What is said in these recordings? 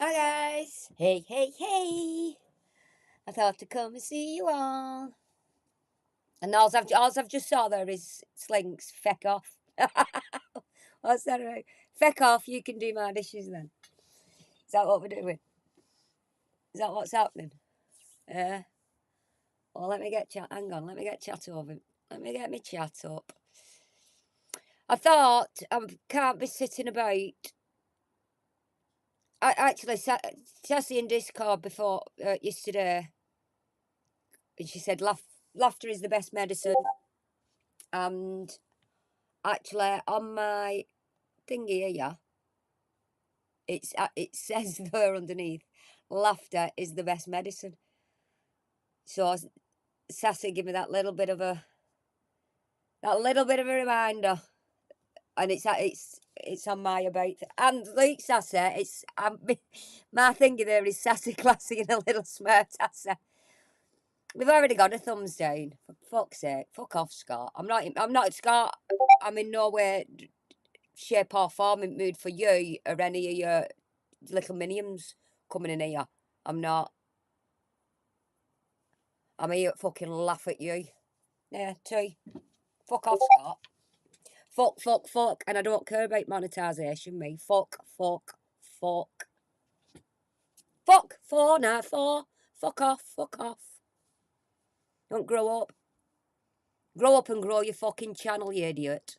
Hi guys! Hey, hey, hey! I thought to come and see you all. And all I've just saw there is Slinks. Feck off. What's that about? Feck off, you can do my dishes then. Is that what we're doing? Is that what's happening? Yeah. Well, let me get chat. Hang on, let me get chat over. Let me get me chat up. I thought I can't be sitting about. I actually sat Sassy in Discord before yesterday, and she said laughter is the best medicine. And actually, on my thingy here, it says there underneath, laughter is the best medicine. So Sassy give me that little bit of a reminder, and it's on my about. And like Sassy, my thingy there is Sassy classy and a little smart Sassy. We've already got a thumbs down. For fuck's sake, fuck off, Scott. I'm not Scott. I'm in no way, shape or form in mood for you or any of your little minions coming in here. I'm not. I'm here to fucking laugh at you. Yeah, too. Fuck off, Scott. Fuck, fuck, fuck. And I don't care about monetisation, me. Fuck, fuck, fuck. Fuck, for, nah, for. Fuck off, fuck off. Don't grow up. Grow up and grow your fucking channel, you idiot.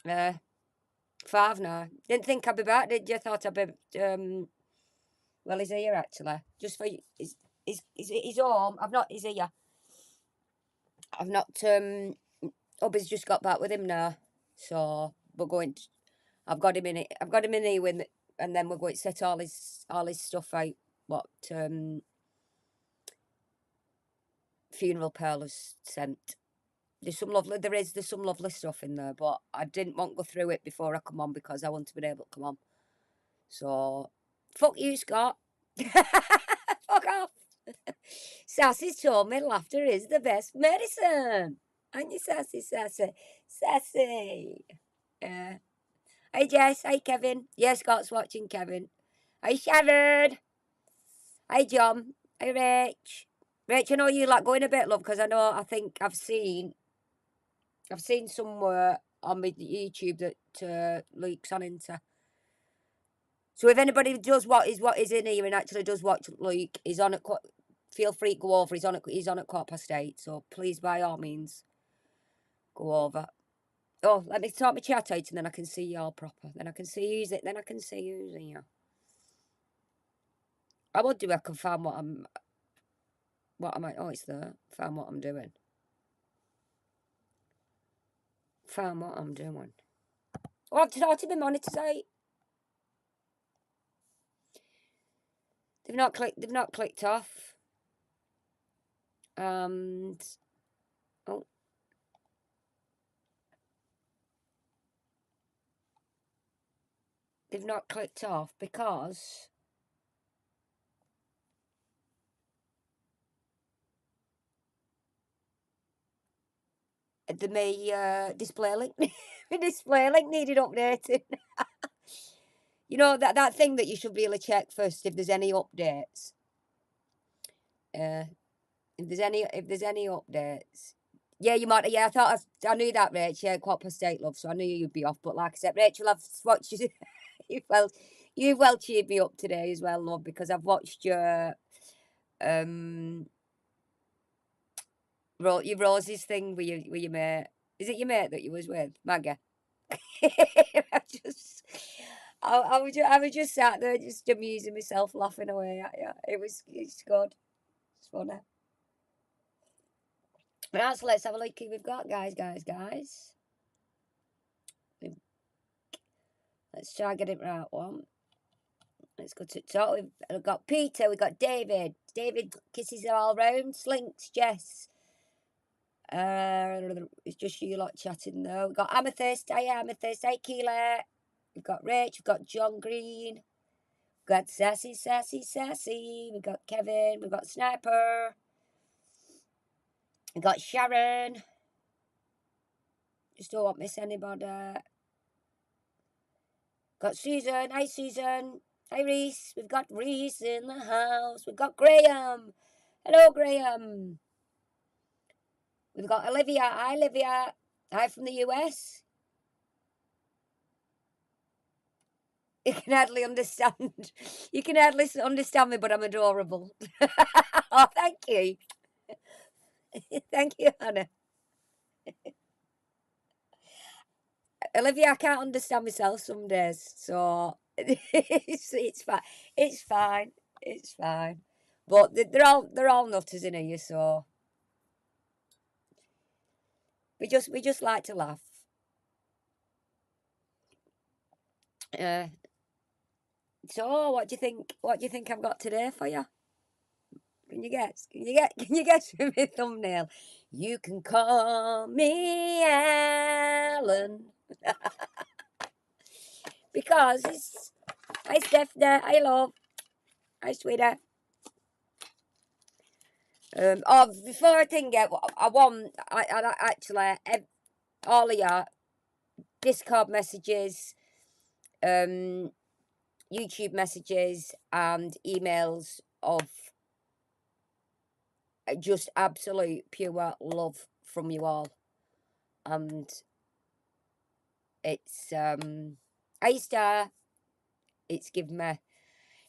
Uh, 5 now. Didn't think I'd be back, did you? Thought I'd be, well, he's here actually. Just for you. He's home. He's here. I've not, Hubby's just got back with him now. So we're going to, I've got him in here with me, and then we're going to set all his stuff out. What, funeral parlours sent. There's some lovely stuff in there, but I didn't want to go through it before I come on because I want to be able to come on. So, fuck you, Scott. Fuck off. Sassy's told me laughter is the best medicine. Aren't you, Sassy, Sassy? Sassy. Yeah. Hey, Jess. Hey, Kevin. Yeah, Scott's watching Kevin. Hey, Sharon. Hey, John. Hey, Rach. Rach, I know you like going a bit, love, because I think I've seen somewhere on my YouTube that Luke's on into. So if anybody does what is in here and actually does watch Luke, he's on at feel free to go over. He's on at 8:15. So please, by all means, go over. Oh, let me sort my chat out and then I can see y'all proper. Then I can see who's it. Then I can see who's here. I would do. I can find what I'm. What am I? Oh, it's there. Find what I'm doing. Find what I'm doing. Oh, I've started my monitors out. They've not clicked. They've not clicked off. And oh, they've not clicked off because my display link. My display link needed updating. You know that thing that you should really check first if there's any updates. Uh, if there's any updates. Yeah, you might. Yeah, I knew that, Rach. Yeah, 8:15, love. So I knew you'd be off. But like I said, Rachel, I've watched you. You've well cheered me up today as well, love, because I've watched um your Rosie's thing with your mate. Is it your mate that you was with, Maggie? I just, I was just sat there, just amusing myself, laughing away at you. It's good. It's funny. Right, so let's have a look who we've got, guys. Let's try and get it right one. Let's go to the top. We've got Peter, we've got David. David kisses are all round. Slinks, Jess. It's just you lot chatting though. We've got Amethyst, hey Amethyst, hey Keela. We've got Rich, we've got John Green. We've got Sassy. We've got Kevin, we've got Sniper. We've got Sharon. Just don't want to miss anybody. Got Susan. Hi, Susan. Hi, Reese. We've got Reese in the house. We've got Graham. Hello, Graham. We've got Olivia. Hi, Olivia. Hi from the US. You can hardly understand. You can hardly understand me, but I'm adorable. Oh, thank you. Thank you, Hannah. Olivia, I can't understand myself some days, so it's fine. It's fine. It's fine. But they're all nutters in here, so we just like to laugh. Uh, so what do you think? What do you think I've got today for you? Can you guess? Can you guess from my thumbnail? You can call me Alan because it's hi Stephanie, hi love, hi sweetheart. Oh, before I think it, I want I actually all of your Discord messages, um, YouTube messages, and emails of just absolute pure love from you all, and it's I star. It's given me.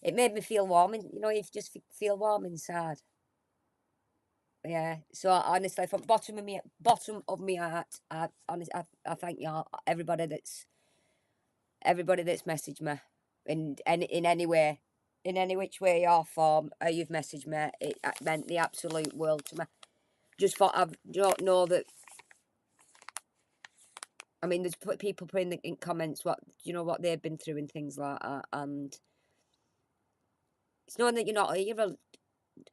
It made me feel warm, and you just feel warm inside. Yeah. So honestly, from bottom of my heart, I thank you all, everybody that's messaged me in any way, in any which way or form you've messaged me. It meant the absolute world to me. Just for I don't know that. I mean, there's people putting in comments what they've been through and things like that, and it's knowing that you're not here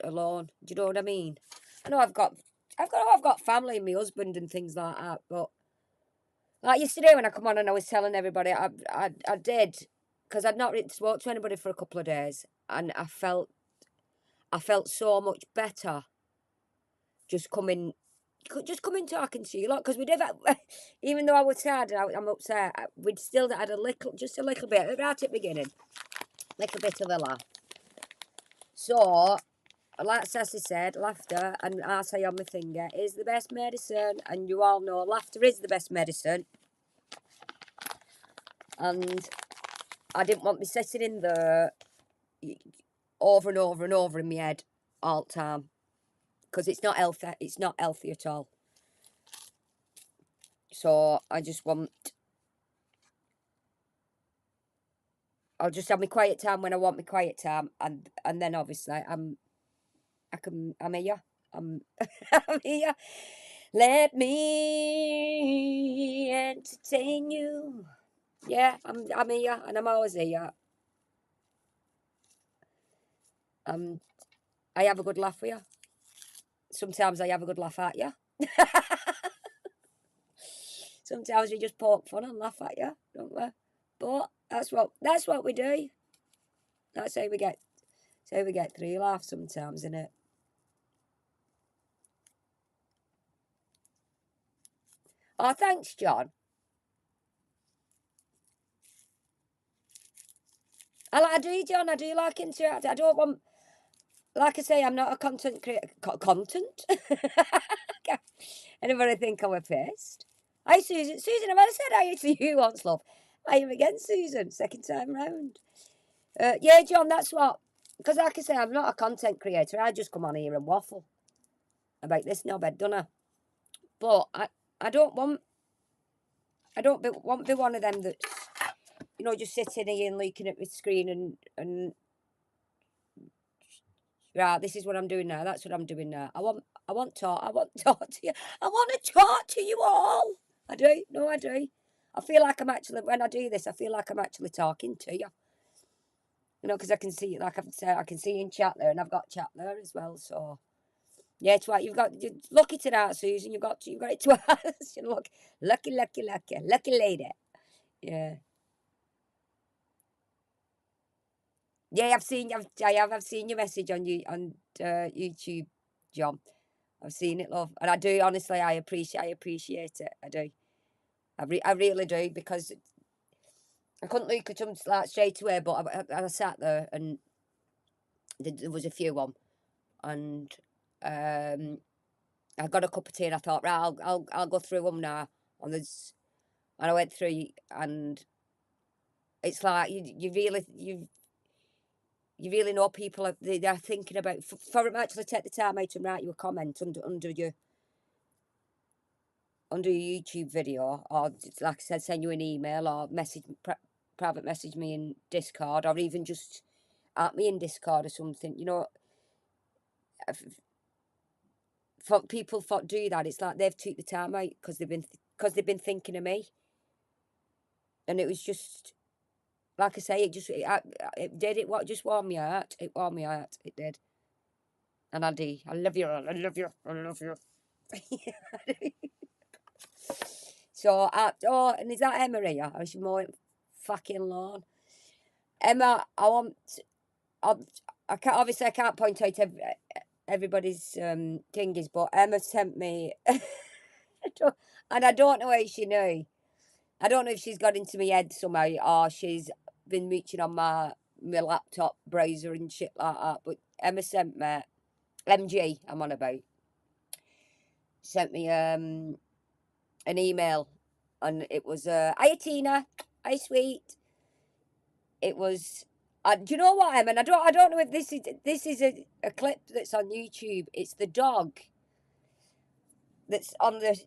alone. Do you know what I mean? I know I've got family and my husband and things like that, but like yesterday when I come on and I was telling everybody I did because I'd not really spoke to anybody for a couple of days, and I felt so much better just coming talking to you lot because we did even though I was sad and I'm upset, we'd still had just a little bit right at the beginning, little bit of a laugh. So like Sassy said, laughter, and I say on my finger, is the best medicine, and you all know laughter is the best medicine. And I didn't want me sitting in there over and over and over in my head all the time because it's not healthy. It's not healthy at all. So I'll just have my quiet time when I want my quiet time, and then obviously I'm here. I'm I'm here. Let me entertain you. Yeah, I'm here, and I'm always here. Um, I have a good laugh with you. Sometimes I have a good laugh at you. Sometimes we just poke fun and laugh at you, don't we? But that's what we do. That's how we get three laughs sometimes, isn't it? Oh, thanks, John. I do, John. I do like interact. I don't want, like I say, I'm not a content creator. Content? Anybody think I'm a pissed? Hi, Susan. Susan, have I said hi to you once, love? I am again, Susan. Second time round. Yeah, John, that's what. Because, like I say, I'm not a content creator. I just come on here and waffle about this knobhead, don't I? But I don't want. I don't want to be one of them that's just sitting here and looking at the screen and right, this is what I'm doing now. That's what I'm doing now. I want to talk to you. I want to talk to you all. I do. No, I do. I feel like I'm actually when I do this. I feel like I'm actually talking to you. Because I can see, like I've said, I can see in chat there, and I've got chat there as well. So yeah, it's right. You're lucky tonight, Susan. You've got it twice. You look lucky lady. Yeah, yeah. I've seen your message on YouTube, John. I've seen it, love, and I do honestly. I appreciate it. I do. I really do because I couldn't look at them like straight away, but I sat there and there was a few on, and I got a cup of tea and I thought, right, I'll go through them now. And I went through, and it's like you really know people they're thinking about for them actually take the time out and write you a comment under your YouTube video, or like I said, send you an email or private message me in Discord, or even just at me in Discord or something. You know, for people do that, it's like they've took the time out because they've been thinking of me, and it was just like I say, it did it. What just warmed me out. It warmed me out. It did, and I do. I love you. I love you. I love you. So, oh, and is that Emma here? Or is she more fucking lawn? Emma, I, I can't, obviously I can't point out everybody's thingies, but Emma sent me, and I don't know how she knew. I don't know if she's got into my head somehow, or she's been reaching on my laptop browser and shit like that. But Emma sent me, MG, I'm on about, sent me an email, and it was, "Hiya Tina, hi sweet." It was, do you know what, Emma? And I don't know if this is a clip that's on YouTube. It's the dog that's on the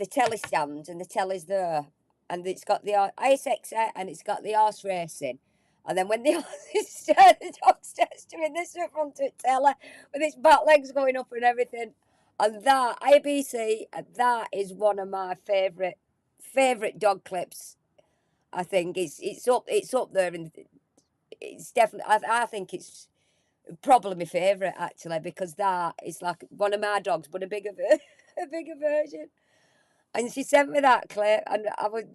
telly stand, and the telly's there, and it's got the ISX and it's got the horse racing. And then when the dog starts doing this in front of the telly with its back legs going up and everything, and that IBC, that is one of my favourite dog clips. I think it's up there, and it's definitely. I think it's probably my favourite actually, because that is like one of my dogs, but a bigger a bigger version. And she sent me that clip, and I was.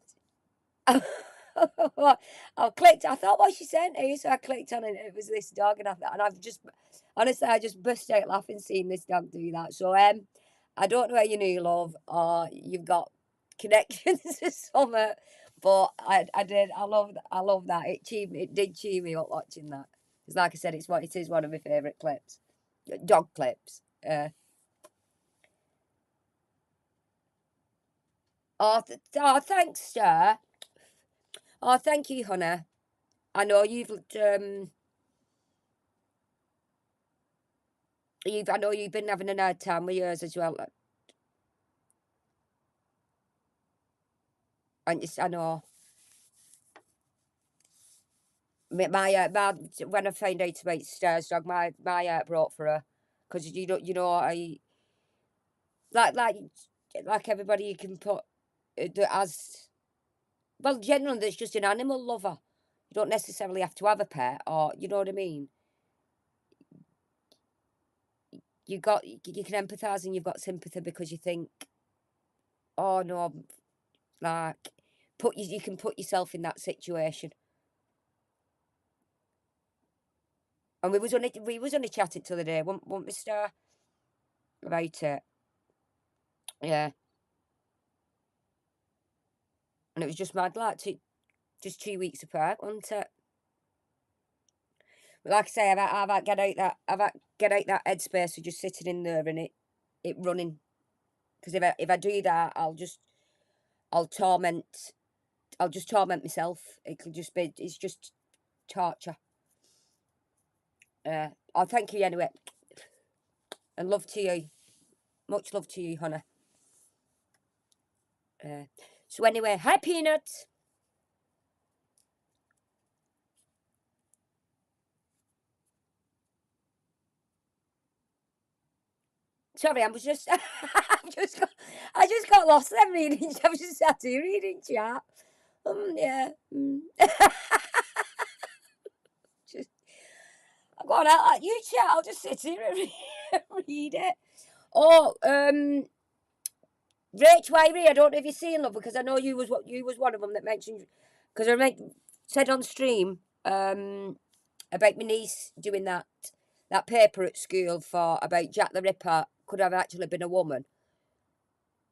I clicked. I thought what she sent you, so I clicked on it. And it was this dog, and I've just honestly, I just burst out laughing seeing this dog do that. So I don't know how you knew, love, or you've got connections to summer, but I did. I love that. It did cheer me up watching that. Because like I said, it is one of my favourite clips, dog clips. Oh, thanks, sir. Oh, thank you, honey. I know I know you've been having a hard time with yours as well. And I know when I found out about Stairs dog, my heart broke for her, because I like like like everybody you can put that has, well, generally that's just an animal lover. You don't necessarily have to have a pet, or you know what I mean. You can empathise and you've got sympathy because you think, oh no, like you can put yourself in that situation. And we was only chatting the other day, won't we, Star, about it? Yeah, and it was just mad, like just 2 weeks apart, wasn't it? But like I say, I've had get out that headspace of just sitting in there and it running. Because if I do that, I'll torment I'll just torment myself. It's just torture. Oh, thank you anyway, and love to you, much love to you, honey. So anyway, hi Peanut. Sorry, I was just I just got lost then reading. I was just sat here reading chat. Yeah. Just go on, you chat. I'll just sit here and read it. Oh, Rach Wyrie, I don't know if you've seen, love, because I know you was one of them that mentioned, because I said on stream about my niece doing that paper at school for about Jack the Ripper could have actually been a woman,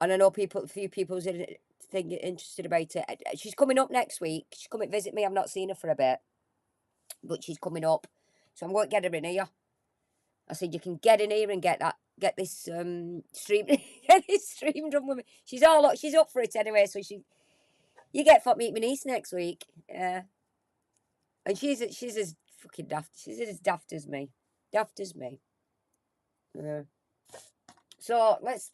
and I know a few people interested about it. She's coming up next week. She's coming to visit me. I've not seen her for a bit, but she's coming up, so I'm going to get her in here. I said, you can get in here and get this stream, get this stream done with me. She's up for it anyway. So you get to meet my niece next week. Yeah, and she's as fucking daft. She's as daft as me. Daft as me. Yeah. So let's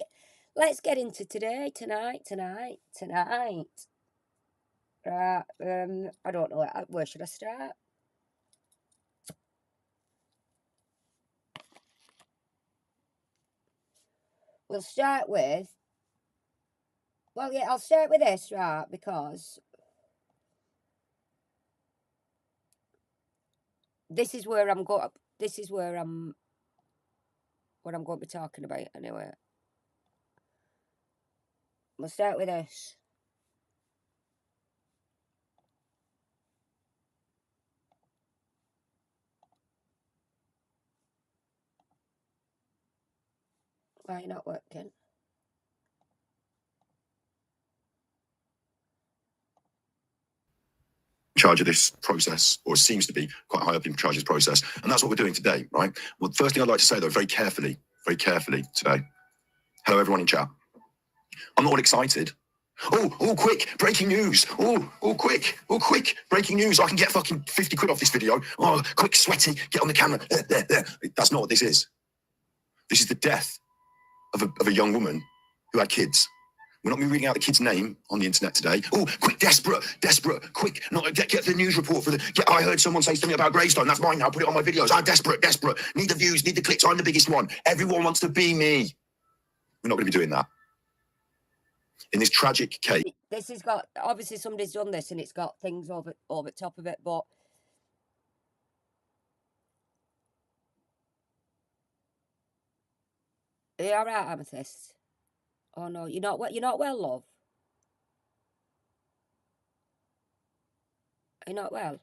get into tonight. Right. I don't know. Where should I start? We'll start with. Well, yeah, I'll start with this, right? Because this is where I'm going. This is where what I'm going to be talking about anyway. We'll start with this. Why not working? Charge of this process, or seems to be quite high up in charge of this process, and that's what we're doing today, right? Well, first thing I'd like to say, though, very carefully today. Hello, everyone in chat. I'm not all excited. Oh, quick, breaking news. Oh, quick, breaking news. I can get fucking 50 quid off this video. Oh, quick, sweaty, get on the camera. There. That's not what this is. This is the death of a young woman who had kids. We're not going to be reading out the kid's name on the internet today. Oh, quick, desperate, quick. Get the news report for I heard someone say something about Greystone. That's mine now. Put it on my videos. I'm desperate. Need the views, need the clicks. I'm the biggest one. Everyone wants to be me. We're not going to be doing that. In this tragic case. This has got, obviously somebody's done this and it's got things over top of it, but are you alright, Amethyst? Oh no, you're not well, love. Are you not well?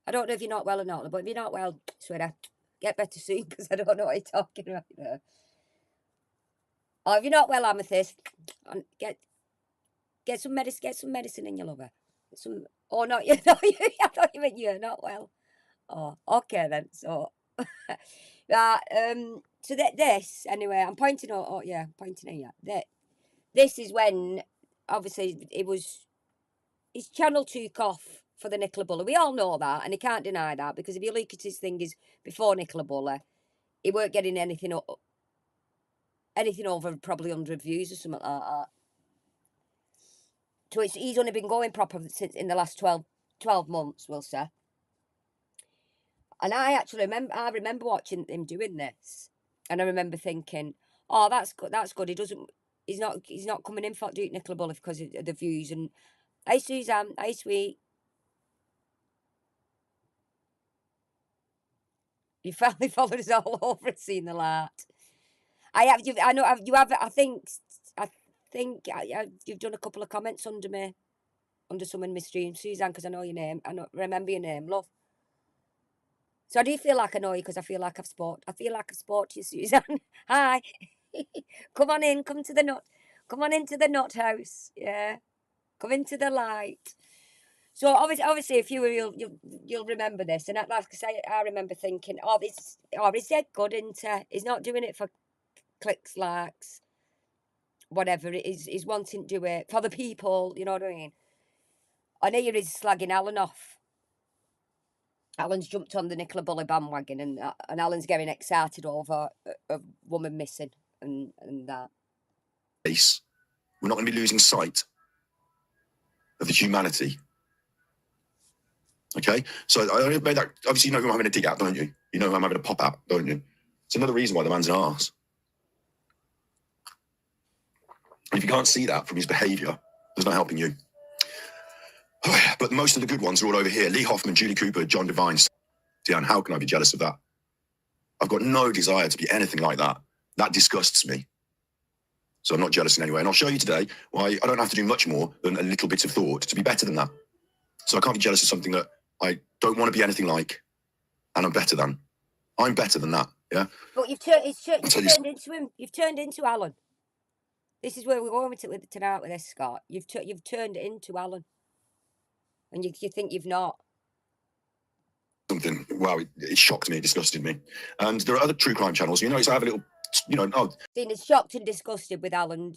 I don't know if you're not well or not, but if you're not well, sweetheart, get better soon, because I don't know what you're talking about there. Oh, if you're not well, Amethyst, get some medicine in your lover. Oh no, I thought you meant you're not well. Oh, okay then. So so this anyway, I'm pointing out. Oh yeah, I'm pointing at you. This is when obviously it's Channel 2 cough for the Nicola Buller. We all know that, and he can't deny that, because if you look at his things before Nicola Buller, he weren't getting anything over probably 100 views or something like that. So he's only been going proper since in the last 12 months, we'll say. And I actually remember watching him doing this, and I remember thinking, oh, that's good. He's not coming in for doing Nicola Buller because of the views. And hey, Suzanne, hey, sweet. You finally followed us all over and seen the light. I think you've done a couple of comments under some in my stream, Suzanne, because I know your name. Remember your name, love. So I do feel like I know you, because I feel like I've spoke to you, Suzanne. Hi. Come on in, come on into the nut house. Yeah. Come into the light. So obviously, if you'll remember this, and like I say, I remember thinking, is that good? He's not doing it for clicks, likes, whatever it is. He's wanting to do it for the people. You know what I mean? And here he's slagging Alan off. Alan's jumped on the Nicola Buller bandwagon, and Alan's getting excited over a woman missing and that. We're not going to be losing sight of the humanity. Okay, so I only made that. Obviously, you know who I'm having a dig at, don't you? You know who I'm having a pop at, don't you? It's another reason why the man's an arse. And if you can't see that from his behaviour, it's not helping you. But most of the good ones are all over here. Lee Hoffman, Julie Cooper, John Devine. Diane, how can I be jealous of that? I've got no desire to be anything like that. That disgusts me. So I'm not jealous in any way. And I'll show you today why I don't have to do much more than a little bit of thought to be better than that. So I can't be jealous of something that I don't want to be anything like, and I'm better than. I'm better than that, yeah? But you've turned into him. You've turned into Alan. This is where we're going with tonight with this, Scott. You've turned it into Alan, and you think you've not. Something. Wow, it shocked me. It disgusted me. And there are other true crime channels. You know, I have a little. You know, oh, Dean is shocked and disgusted with Alan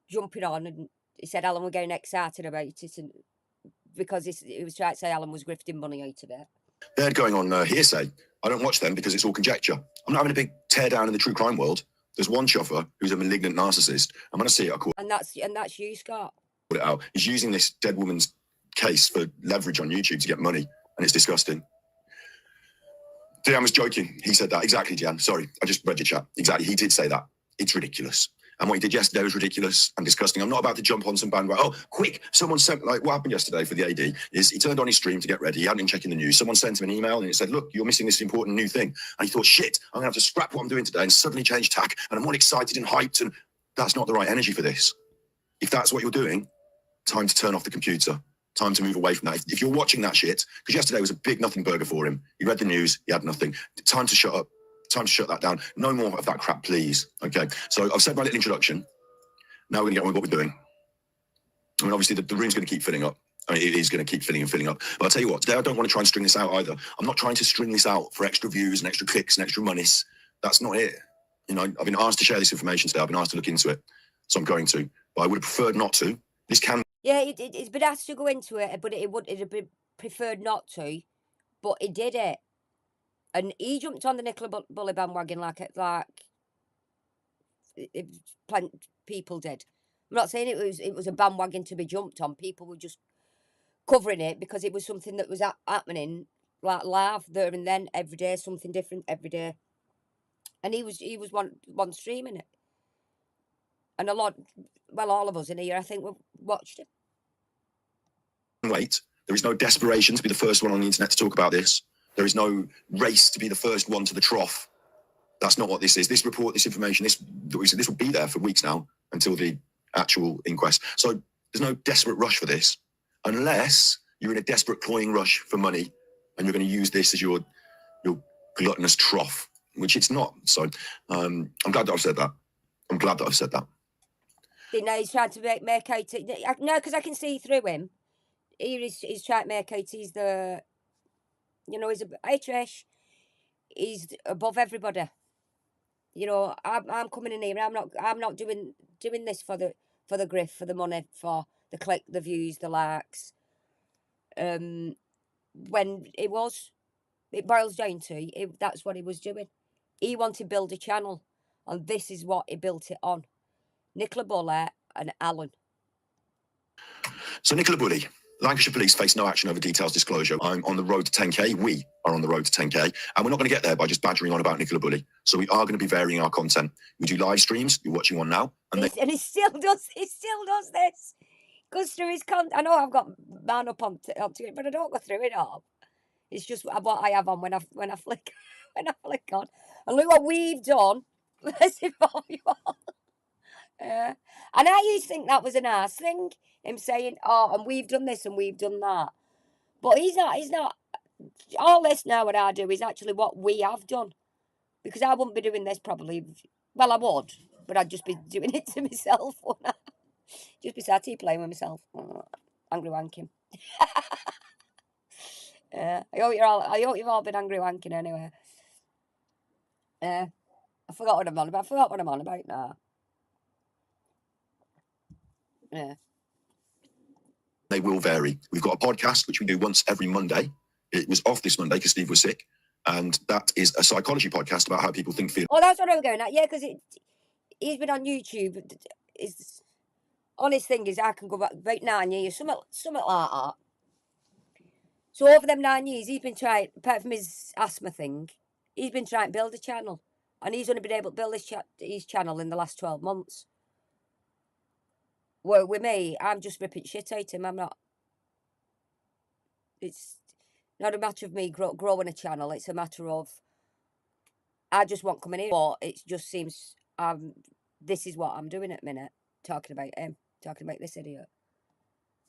jumping on, and he said Alan were getting excited about it, and because he was trying to say Alan was grifting money out of it. they're going on hearsay. I don't watch them because it's all conjecture. I'm not having a big tear down in the true crime world. There's one chuffer who's a malignant narcissist. I'm going to see it. I call And that's you, Scott. it out. He's using this dead woman's case for leverage on YouTube to get money, and it's disgusting. Dejan was joking. He said that. Exactly, Dejan. Sorry, I just read your chat. Exactly. He did say that. It's ridiculous. And what he did yesterday was ridiculous and disgusting. I'm not about to jump on some bandwagon. Oh, quick. Someone sent, like, what happened yesterday for the AD is he turned on his stream to get ready. He hadn't been checking the news. Someone sent him an email and it said, look, you're missing this important new thing. And he thought, shit, I'm going to have to scrap what I'm doing today and suddenly change tack. And I'm all excited and hyped. And that's not the right energy for this. If that's what you're doing, time to turn off the computer. Time to move away from that. If you're watching that shit, because yesterday was a big nothing burger for him. He read the news, he had nothing. Time to shut up. Time to shut that down. No more of that crap, please. Okay. So I've said my little introduction. Now we're going to get on with what we're doing. I mean, obviously, the room's going to keep filling up. I mean, it is going to keep filling and filling up. But I'll tell you what, today I don't want to try and string this out either. I'm not trying to string this out for extra views and extra clicks and extra monies. That's not it. You know, I've been asked to share this information today. I've been asked to look into it. So I'm going to. But I would have preferred not to. This can... Yeah, it's been asked to go into it, but it'd have been preferred not to. But he did it. And he jumped on the Nicola Bulley bandwagon like people did. I'm not saying it was a bandwagon to be jumped on. People were just covering it because it was something that was happening like live there and then every day, something different every day. And he was one streaming it. And all of us in here, I think, watched it. Wait, there is no desperation to be the first one on the internet to talk about this. There is no race to be the first one to the trough. That's not what this is. This report, this information, this will be there for weeks now until the actual inquest. So there's no desperate rush for this, unless you're in a desperate cloying rush for money and you're going to use this as your gluttonous trough, which it's not. So I'm glad that I've said that. I'm glad that I've said that. You know, he's trying to make out... No, because I can see through him. He's trying to make out he's the... You know, hey Trish, he's above everybody. You know, I'm coming in here and I'm not doing this for the grift, for the money, for the click, the views, the likes. When it boils down to that's what he was doing. He wanted to build a channel, and this is what he built it on. Nicola Bulley and Alan. So Nicola Bulley, Lancashire Police face no action over details disclosure. I'm on the road to 10k. We are on the road to 10k, and we're not going to get there by just badgering on about Nicola Bulley. So we are going to be varying our content. We do live streams. You're watching one now, and he still does. He still does this. Goes through his content. I know I've got man up onto it, but I don't go through it all. It's just what I have on when I flick on. And look what we've done. Let's involve you all. And I used to think that was a nice thing. Him saying, oh, and we've done this and we've done that. But he's not. All this now what I do is actually what we have done. Because I wouldn't be doing this probably. Well, I would. But I'd just be doing it to myself. Just be sat here playing with myself. Angry wanking. I hope you've all been angry wanking anyway. I forgot what I'm on about. I forgot what I'm on about now. Yeah. They will vary. We've got a podcast, which we do once every Monday. It was off this Monday because Steve was sick. And that is a psychology podcast about how people think, feel. Oh, that's what I was going at. Yeah, because he's been on YouTube. His honest thing is I can go back about 9 years, something like that. So over them 9 years, he's been trying, apart from his asthma thing, he's been trying to build a channel. And he's only been able to build his channel in the last 12 months. Well, with me, I'm just ripping shit out of him. I'm not... It's not a matter of me growing a channel. It's a matter of... I just want coming in. But it just seems... this is what I'm doing at the minute. Talking about him. Talking about this idiot.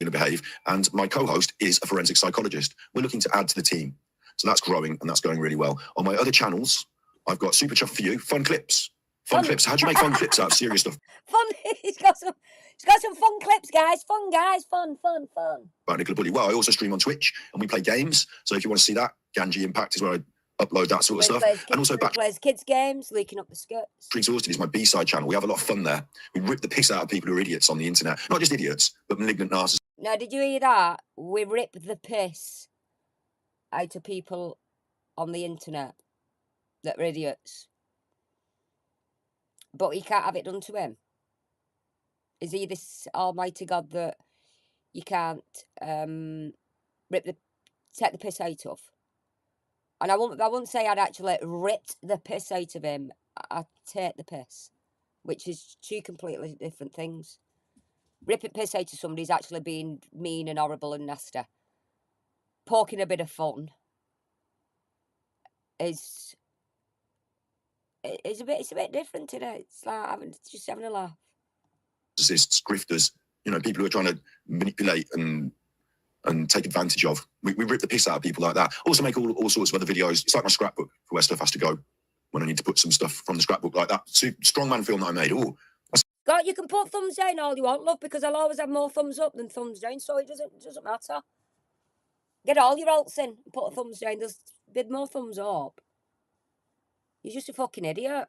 Going to behave. And my co-host is a forensic psychologist. We're looking to add to the team. So that's growing and that's going really well. On my other channels, I've got Super Chuff for you. Fun clips. Fun clips. How do you make fun clips out of serious stuff? Fun. He's got some fun clips, guys. Fun, guys. Fun. About Nicola Bulley. Well, I also stream on Twitch and we play games. So if you want to see that, Ganji Impact is where I upload that sort of stuff. And also plays kids games, leaking up the skirts. Exhausted is my B-side channel. We have a lot of fun there. We rip the piss out of people who are idiots on the internet. Not just idiots, but malignant narcissists. Now, did you hear that? We rip the piss out of people on the internet that are idiots. But he can't have it done to him. Is he this almighty God that you can't take the piss out of? And I wouldn't say I'd actually ripped the piss out of him. I'd take the piss, which is two completely different things. Ripping piss out of somebody is actually being mean and horrible and nasty. Poking a bit of fun is a bit different, isn't it? It's like just having a laugh. Grifters, people who are trying to manipulate and take advantage of. We rip the piss out of people like that. Also make all sorts of other videos. It's like my scrapbook for where stuff has to go when I need to put some stuff from the scrapbook like that. Strongman film that I made. Scott, you can put thumbs down all you want, love, because I'll always have more thumbs up than thumbs down, so it doesn't matter. Get all your alts in and put a thumbs down. There's a bit more thumbs up. You're just a fucking idiot.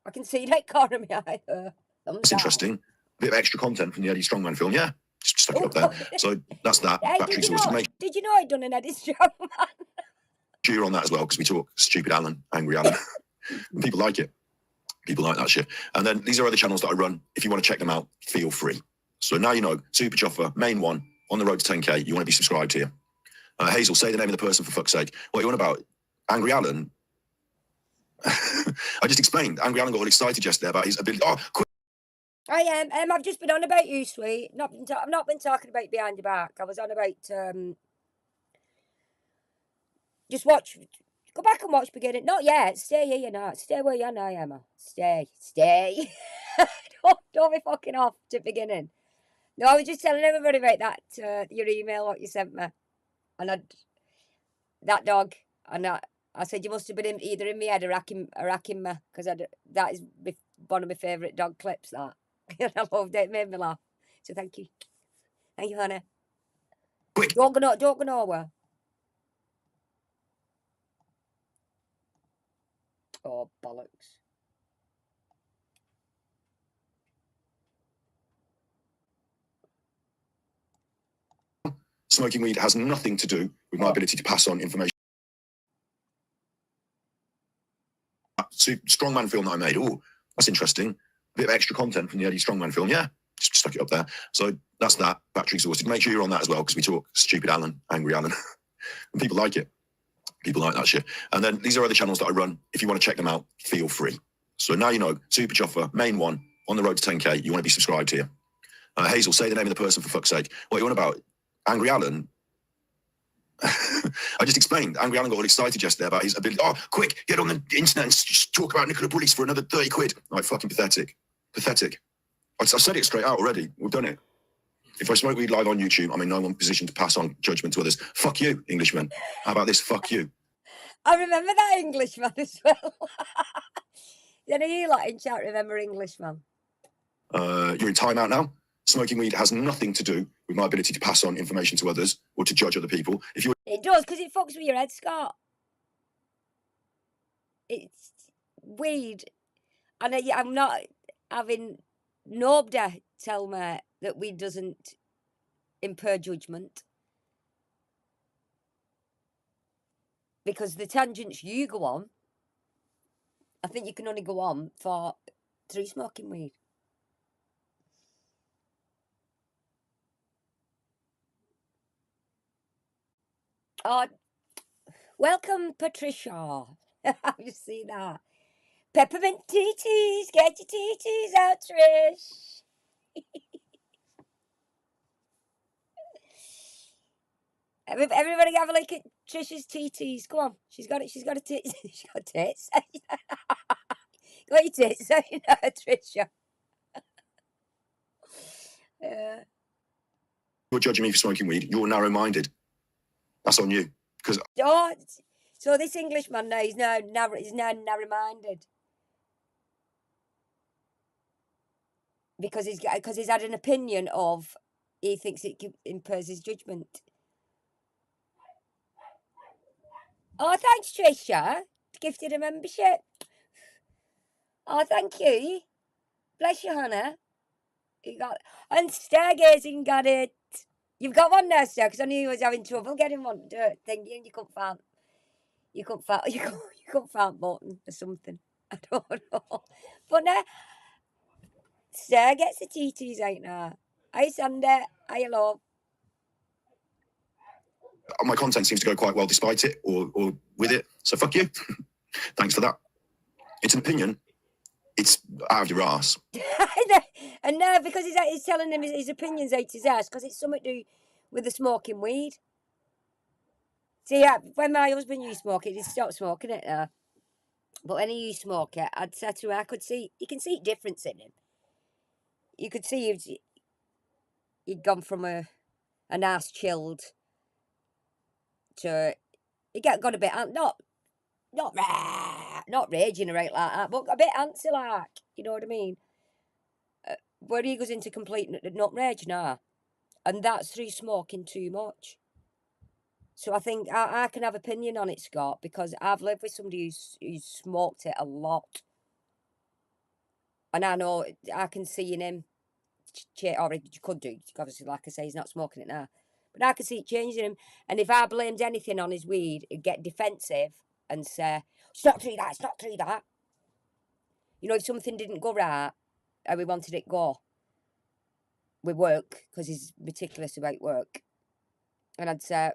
I can see that corner of my eye there. That's interesting. A bit of extra content from the Eddie Strongman film, yeah. Just stuck it up there. So that's that. Hey, Battery exhausted. Did you know I'd done an Eddie Strongman? Cheer on that as well, because we talk stupid Alan, angry Alan. People like it. People like that shit. And then these are other channels that I run. If you want to check them out, feel free. So now you know, Super Chuffer, main one, on the road to 10K. You want to be subscribed here. Hazel, say the name of the person for fuck's sake. What are you on about? Angry Alan? I just explained. Angry Alan got all excited yesterday about his ability. Oh, quick. I am. I've just been on about you, sweet. I've not been talking about behind your back. I was on about just watch. Go back and watch beginning. Not yet. Stay here, Stay where you are now, Emma. Stay. don't be fucking off to beginning. No, I was just telling everybody about that your email what you sent me, and that dog, and I said you must have been either in my head or racking me, because that is one of my favourite dog clips. That I loved it. It made me laugh. So thank you, honey. Quick. Don't go nowhere. Oh, bollocks. Smoking weed has nothing to do with my ability to pass on information. Strongman film that I made. Oh, that's interesting. A bit of extra content from the Eddie Strongman film, yeah. Just stuck it up there. So that's that. Battery exhausted. Make sure you're on that as well, because we talk stupid Alan, angry Alan. And people like it. People like that shit. And then these are other channels that I run. If you want to check them out, feel free. So now you know, Super Chuffer, main one, on the road to 10K. You want to be subscribed here. Hazel, say the name of the person for fuck's sake. What are you on about? Angry Alan? I just explained. Angry Alan got all excited yesterday about his ability. Oh, quick, get on the internet and just talk about Nicola Bulley for another 30 quid. Like, fucking pathetic. Pathetic. I've said it straight out already. We've done it. If I smoke weed live on YouTube, I'm in no one position to pass on judgment to others. Fuck you, Englishman. How about this? Fuck you. I remember that Englishman as well. Did you lot in chat remember Englishman? You're in timeout now. Smoking weed has nothing to do with my ability to pass on information to others or to judge other people. It does, because it fucks with your head, Scott. It's weed. And I'm not having nobody tell me that weed doesn't impair judgment. Because the tangents you go on, I think you can only go on through smoking weed. Oh, welcome, Patricia. You see that? Peppermint TTs, get your TTs out, Trish. Everybody have a look at Trish's TTs. Come on, she's got it. She's got a tit. She's got tits. Got your tits, Trisha. You're judging me for smoking weed. You're narrow-minded. That's on you. Because so this Englishman now he's now narrow-minded. because he's had an opinion of he thinks it impairs his judgment. Oh, thanks, Trisha. Gifted a membership. Oh, thank you. Bless you, Hannah. You got and stargazing got it. You've got one now, sir, because I knew you was having trouble getting one thinking you couldn't find you couldn't find button or something. I don't know. But now Star gets the TTs out now. Hi Sunday, hi love. My content seems to go quite well despite it or with it. So fuck you. Thanks for that. It's an opinion. It's out of your ass. And now because he's telling him his opinions out his ass because it's something to do with the smoking weed. See, yeah, when my husband used to smoke it, he stopped smoking it now. But when he used to smoke it, I'd say to him, I could see, you can see difference in him. You could see he'd gone from a nice chilled to, he got a bit, not raging or right like that, but a bit antsy like, you know what I mean? Where he goes into complete not rage now. And that's through smoking too much. So I think I can have opinion on it, Scott, because I've lived with somebody who's smoked it a lot. And I know I can see in him, or he could do, obviously, like I say, he's not smoking it now. But I can see it changing him. And if I blamed anything on his weed, he'd get defensive and say, it's not through that, it's not through that. You know, if something didn't go right, and we wanted it go, with work, because he's meticulous about work. And I'd say,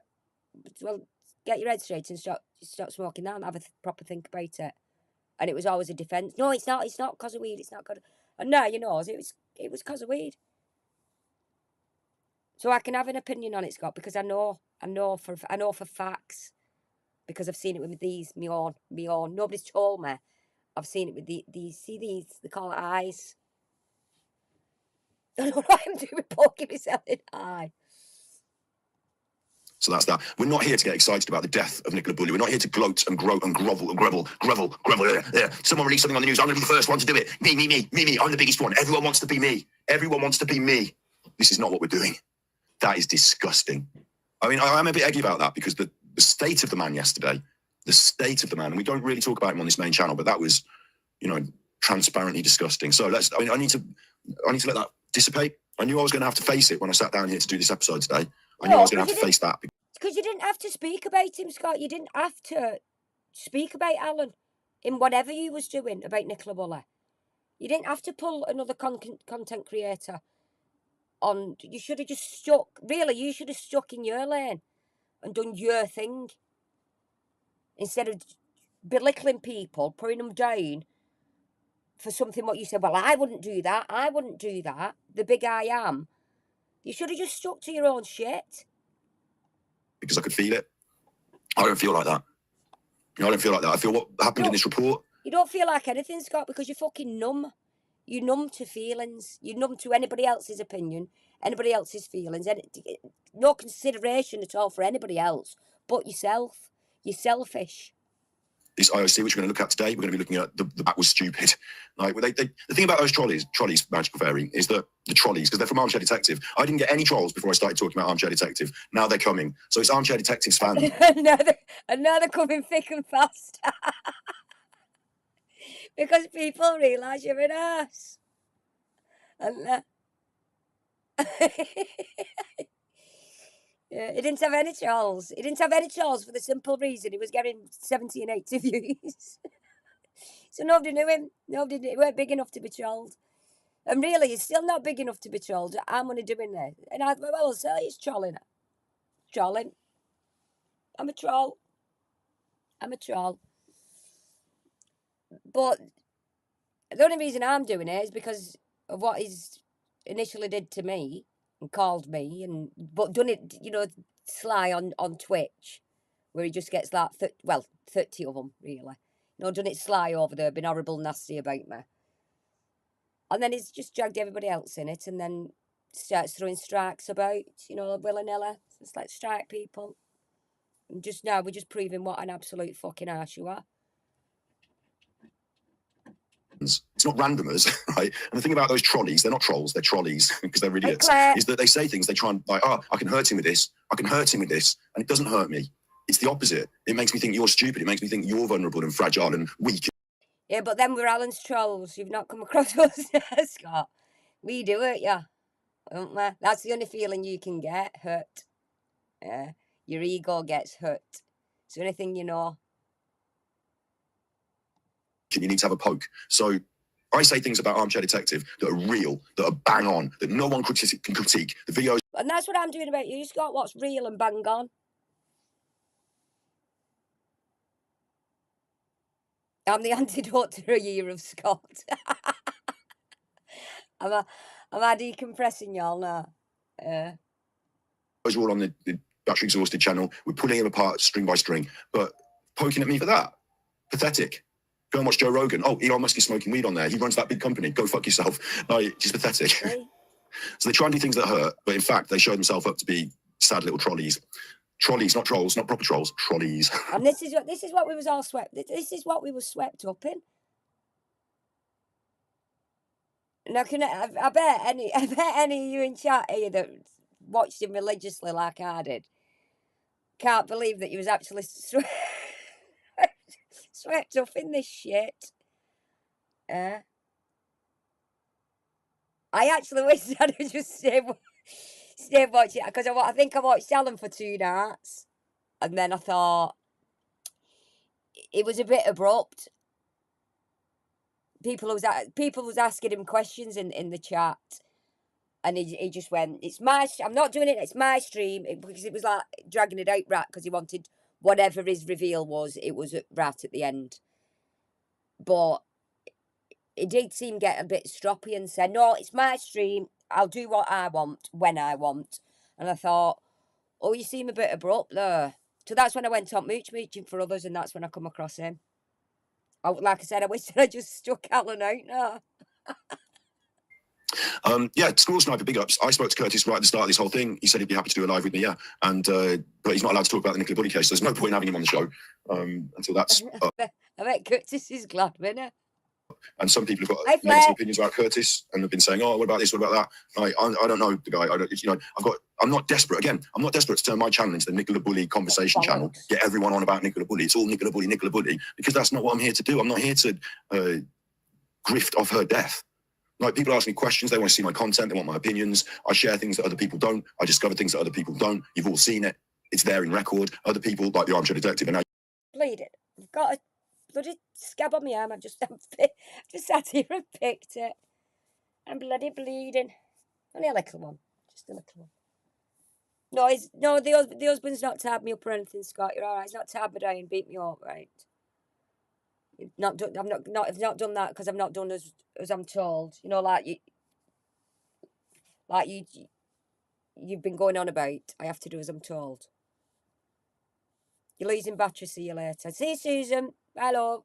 well, get your head straight and stop smoking that and have a proper think about it. And it was always a defence. No, it's not because of weed, it's not because of... And now, you know, it was because of weed. So I can have an opinion on it, Scott, because I know for facts, because I've seen it with these, me own. Nobody's told me. I've seen it with these, see these, they call it eyes. I don't know what I'm doing, poking myself in the eye. So that's that. We're not here to get excited about the death of Nicola Bulley. We're not here to gloat and grow and grovel. Yeah. Someone released something on the news. I'm going to be the first one to do it. Me. I'm the biggest one. Everyone wants to be me. This is not what we're doing. That is disgusting. I mean, I'm a bit eggy about that because the state of the man yesterday, and we don't really talk about him on this main channel, but that was, you know, transparently disgusting. So I need to let that dissipate. I knew I was going to have to face it when I sat down here to do this episode today. I knew I was going to have to face that. Because you didn't have to speak about him, Scott. You didn't have to speak about Alan in whatever you was doing about Nicola Bulley. You didn't have to pull another content creator on. You should have just stuck. Really, you should have stuck in your lane and done your thing instead of belittling people, putting them down for something what you said. Well, I wouldn't do that. The big I am. You should have just stuck to your own shit. Because I could feel it. I don't feel like that. I don't feel like that. I feel what happened in this report. You don't feel like anything, Scott, because you're fucking numb. You're numb to feelings. You're numb to anybody else's opinion, anybody else's feelings. No consideration at all for anybody else but yourself. You're selfish. This IOC, which we're going to look at today, we're going to be looking at that was stupid. Like the thing about those trolleys, Magical Fairy, is that the trolleys, because they're from Armchair Detective. I didn't get any trolls before I started talking about Armchair Detective. Now they're coming. So it's Armchair Detective's fans. and now they're coming thick and fast. Because people realise you're an ass. And yeah, he didn't have any trolls. He didn't have any trolls for the simple reason he was getting 70 and 80 views. So nobody knew him. He weren't big enough to be trolled. And really, he's still not big enough to be trolled. I'm only doing this. And I thought, well, so he's trolling. I'm a troll. But the only reason I'm doing it is because of what he's initially did to me and called me, but done it, you know, sly on Twitch, where he just gets like 30 of them really. You know, done it sly over there, been horrible, nasty about me, and then he's just dragged everybody else in it, and then starts throwing strikes about, you know, willy-nilly. It's like strike people. And just now we're just proving what an absolute fucking arse you are. It's not randomers, right? And the thing about those trolleys, they're not trolls, they're trolleys because they're idiots, is that they say things, they try and like, oh, I can hurt him with this, I can hurt him with this, and it doesn't hurt me. It's the opposite. It makes me think you're stupid. It makes me think you're vulnerable and fragile and weak. Yeah, but then we're Alan's trolls. You've not come across us, Scott. We do it, yeah. Don't we? That's the only feeling you can get, hurt. Yeah, your ego gets hurt. It's the only thing you know. You need to have a poke. So I say things about Armchair Detective that are real, that are bang on, that no one can critique. The videos. And that's what I'm doing about you, Scott. What's real and bang on. I'm the antidote to a year of Scott. Am I decompressing y'all now? Those are all on the Battery Exhausted channel. We're pulling them apart string by string, but poking at me for that. Pathetic. Go and watch Joe Rogan. Oh, Elon Musk is smoking weed on there. He runs that big company. Go fuck yourself. Like, just pathetic. Really? So they try and do things that hurt, but in fact, they show themselves up to be sad little trolleys. Trolleys, not trolls, not proper trolls. Trolleys. And this is what we was all swept. This is what we were swept up in. Now, I bet any of you in chat here that watched him religiously like I did can't believe that he was actually swept up in this shit. I actually wish I'd have just stayed watching it because I think I watched Alan for 2 nights, and then I thought it was a bit abrupt. People was asking him questions in the chat, and he just went, "It's my. I'm not doing it. It's my stream," because it was like dragging it out, right? Because he wanted whatever his reveal was. It was right at the end, but it did seem get a bit stroppy and said, "No, it's my stream. I'll do what I want when I want." And I thought, "Oh, you seem a bit abrupt there." So that's when I went on mooching for others, and that's when I come across him. Like I said, I wish that I just stuck Alan out now. Yeah, Squirrel Sniper, big ups. I spoke to Curtis right at the start of this whole thing. He said he'd be happy to do a live with me, yeah. And but he's not allowed to talk about the Nicola Bulley case, so there's no point in having him on the show until that's I bet Curtis is glad, isn't he? And some people have got negative opinions about Curtis and have been saying, "Oh, what about this? What about that?" I don't know the guy. I'm not desperate. Again, I'm not desperate to turn my channel into the Nicola Bulley conversation channel. Get everyone on about Nicola Bulley. It's all Nicola Bulley, because that's not what I'm here to do. I'm not here to grift off her death. Like, people ask me questions. They want to see my content. They want my opinions. I share things that other people don't. I discover things that other people don't. You've all seen it. It's there in record. Other people, like the Armchair Detective, and bleed it. I've got a bloody scab on my arm. I've just sat here and picked it. I'm bloody bleeding. Only a little one. Just a little one. No, the husband's not tied me up or anything, Scott. You're all right. He's not tied me down and beat me up, right? I've not done that because I've not done as I'm told. You know, you've been going on about. I have to do as I'm told. You're losing battery. See you later. See you, Susan. Hello.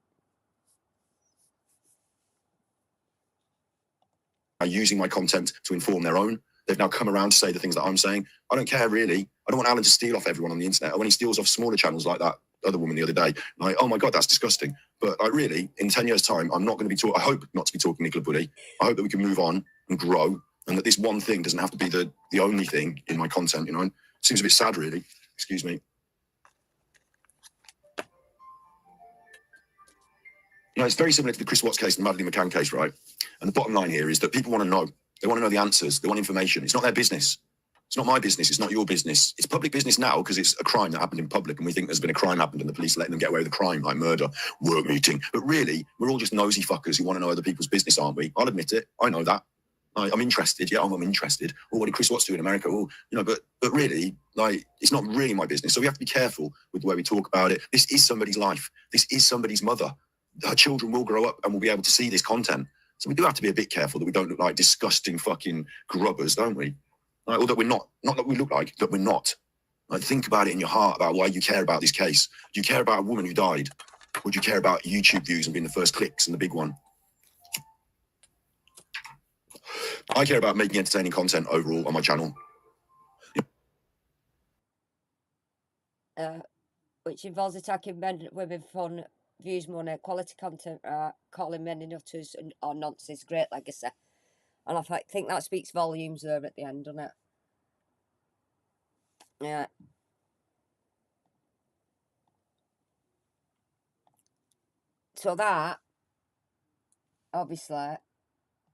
Are using my content to inform their own. They've now come around to say the things that I'm saying. I don't care, really. I don't want Alan to steal off everyone on the internet. When he steals off smaller channels like that other woman the other day, like, oh my God, that's disgusting. But like, really, in 10 years' time, I'm not going to be talking. I hope not to be talking Nicola Bulley. I hope that we can move on and grow, and that this one thing doesn't have to be the only thing in my content. You know, it seems a bit sad, really. Excuse me. You know, it's very similar to the Chris Watts case and the Madeleine McCann case, right? And the bottom line here is that people want to know. They want to know the answers. They want information. It's not their business. It's not my business. It's not your business. It's public business now because it's a crime that happened in public, and we think there's been a crime happened and the police are letting them get away with a crime like murder, work meeting. But really, we're all just nosy fuckers who want to know other people's business, aren't we? I'll admit it. I know that. I'm interested. Yeah, I'm interested. Oh, what did Chris Watts do in America? Oh, you know, but really, like, it's not really my business. So we have to be careful with the way we talk about it. This is somebody's life. This is somebody's mother. Her children will grow up and will be able to see this content. So we do have to be a bit careful that we don't look like disgusting fucking grubbers, don't we? Like, or that we're not that we look like, that we're not. Like, think about it in your heart about why you care about this case. Do you care about a woman who died? Or do you care about YouTube views and being the first clicks and the big one? I care about making entertaining content overall on my channel. Which involves attacking men, women, fun, views money, quality content, calling many nutters or nonsense, great legacy. And I think that speaks volumes there at the end, doesn't it? Yeah. So that, obviously,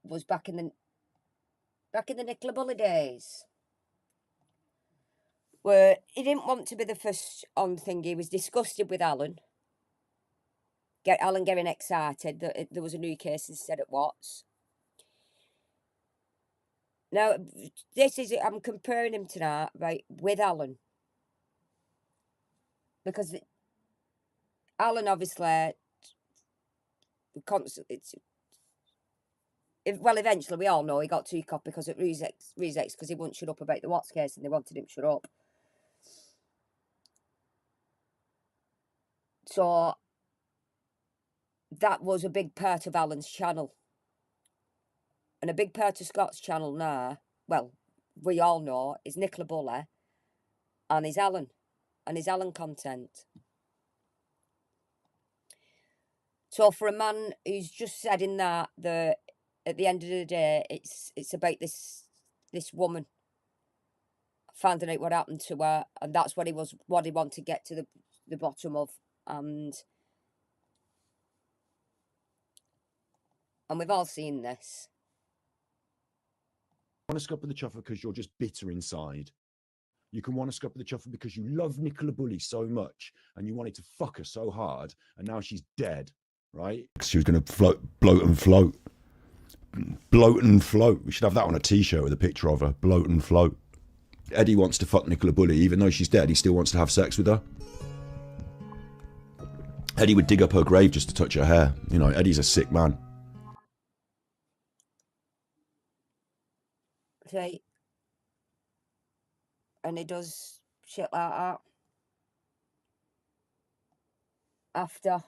was back in the Nicola Bully days, where he didn't want to be the first on thing. He was disgusted with Alan. Alan getting excited that there was a new case instead of Watts. Now, I'm comparing him tonight, right, with Alan. Because Alan, obviously, eventually we all know he got 2 cop because at Rezex because he wouldn't shut up about the Watts case and they wanted him to shut up. So that was a big part of Alan's channel. And a big part of Scott's channel now, well, we all know, is Nicola Bully and his Alan content. So for a man who's just said in that at the end of the day, it's about this woman finding out what happened to her, and that's what he wanted to get to the bottom of, and we've all seen this. Want to scupper the chuffer because you're just bitter inside. You can want to scupper the chuffer because you love Nicola Bully so much and you wanted to fuck her so hard, and now she's dead, right? She was going to bloat and float. Bloat and float. We should have that on a t-shirt with a picture of her. Bloat and float. Eddie wants to fuck Nicola Bully. Even though she's dead, he still wants to have sex with her. Eddie would dig up her grave just to touch her hair. You know, Eddie's a sick man. Right. And he does shit like that. After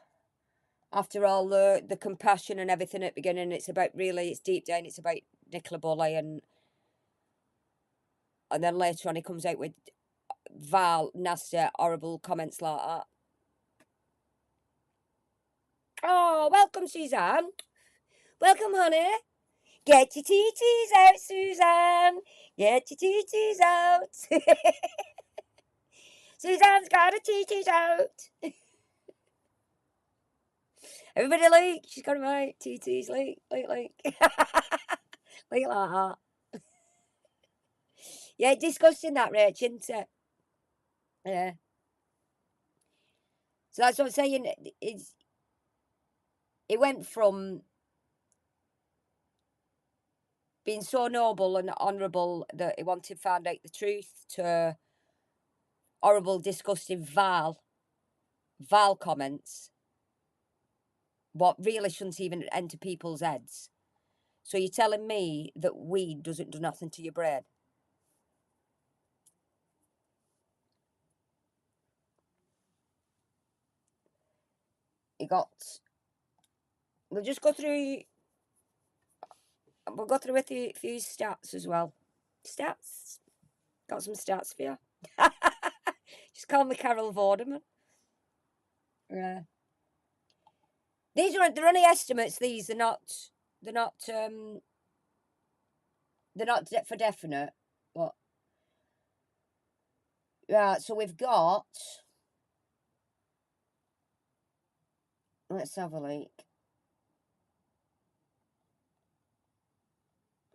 all the compassion and everything at the beginning, it's deep down, it's about Nicola Bully, and then later on he comes out with vile, nasty, horrible comments like that. Oh, welcome, Suzanne. Welcome, honey. Get your TTs out, Suzanne. Get your TTs out. Suzanne's got her TTs out. Everybody like, she's got them out. TTs, like. Like that. Yeah, disgusting that, Rach, isn't it? Yeah. So that's what I'm saying. It went from being so noble and honourable that he wanted to find out the truth to horrible, disgusting, vile comments. What really shouldn't even enter people's heads. So you're telling me that weed doesn't do nothing to your brain? We'll just go through. We'll go through with a few stats as well. Stats. Got some stats for you. Just call me Carol Vorderman. Yeah. They're only estimates. They're not for definite. But yeah, so we've got. Let's have a look.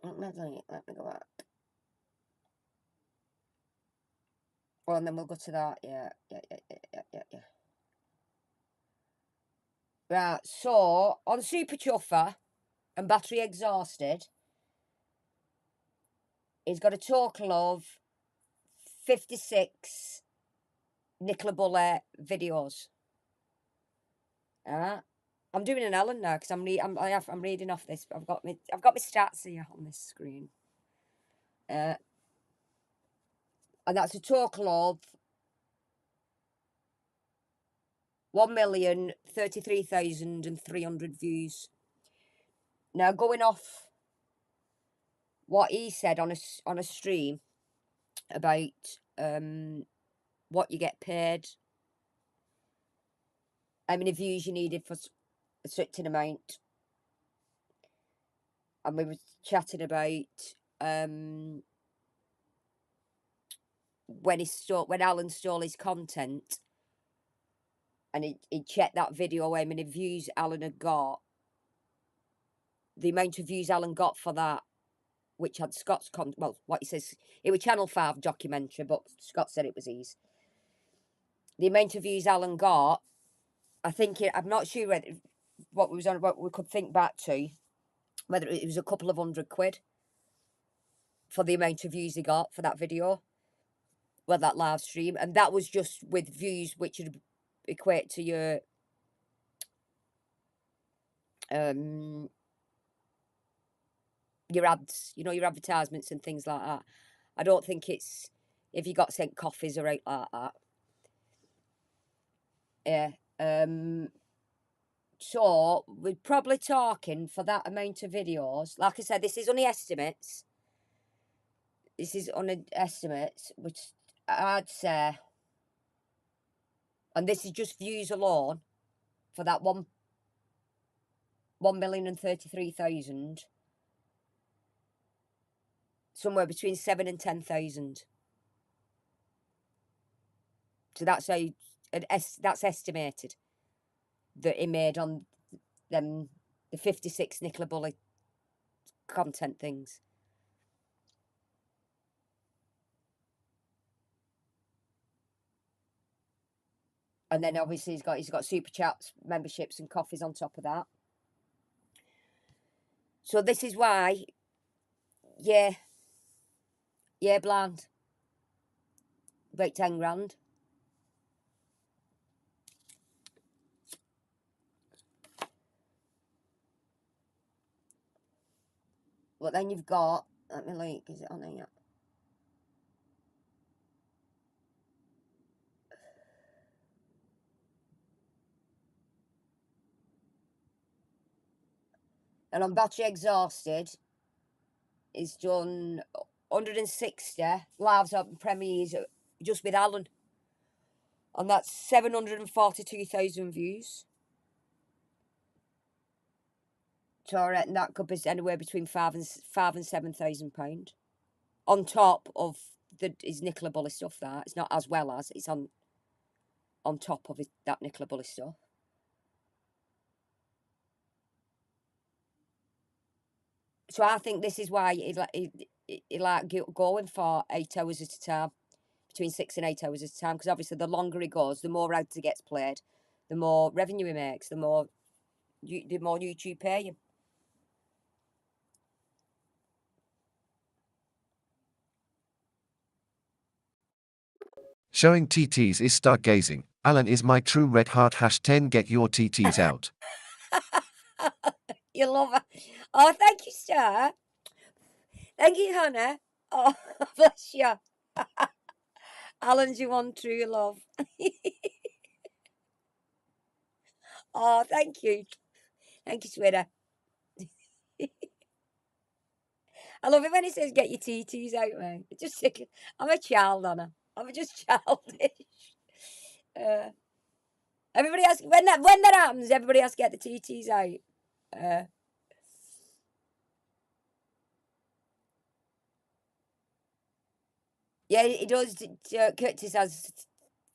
Let me go back. Well, and then we'll go to that. Yeah. Right, so on Super Chuffer and Battery Exhausted, he's got a total of 56 Nicola Bully videos. I'm doing an Ellen now because I'm reading off this. I've got my stats here on this screen. And that's a total of 1,033,300 views. Now, going off what he said on a stream about what you get paid how many views you needed for a certain amount. And we were chatting about when Alan stole his content, and he checked that video how many views Alan had got. The amount of views Alan got for that, which had Scott's well, what he says, it was Channel 5 documentary, but Scott said it was his. The amount of views Alan got, I think I'm not sure what was on, what we could think back to, whether it was a couple of £100 for the amount of views he got for that video, well, that live stream, and that was just with views which would equate to your ads, your advertisements and things like that. I don't think it's if you got sent coffees or out like that. Yeah. So we're probably talking for that amount of videos. Like I said, this is only estimates. This is only estimates, which I'd say, and this is just views alone for that 1,033,000. Somewhere between 7 and 10,000. So that's that's estimated that he made on them the 56 Nicola Bulley content things. And then obviously he's got super chats, memberships, and coffees on top of that. So this is why, yeah, bland. About 10 grand. But then you've got, let me look, is it on here? And on Battery Exhausted, he's done 160 lives up premieres just with Alan. And that's 742,000 views. So I reckon that could be anywhere between £5,000 and £7,000 on top of his Nicola Bulley stuff. That it's not as well as, it's on top of that Nicola Bulley stuff. So I think this is why he like going for 8 hours at a time, between 6 and 8 hours at a time, because obviously the longer he goes, the more ads he gets played, the more revenue he makes, the more YouTube pay him. Showing TTs is stargazing. Alan is my true red heart. #10 get your TTs out. You love her. Oh, thank you, Star. Thank you, Hannah. Oh, bless you. Alan's your one true love. Oh, thank you. Thank you, sweetheart. I love it when he says, get your TTs out, man. Just I'm a child, Anna. I'm just childish. Everybody else, when that happens, everybody else get the TTs out. Yeah, he does. Curtis has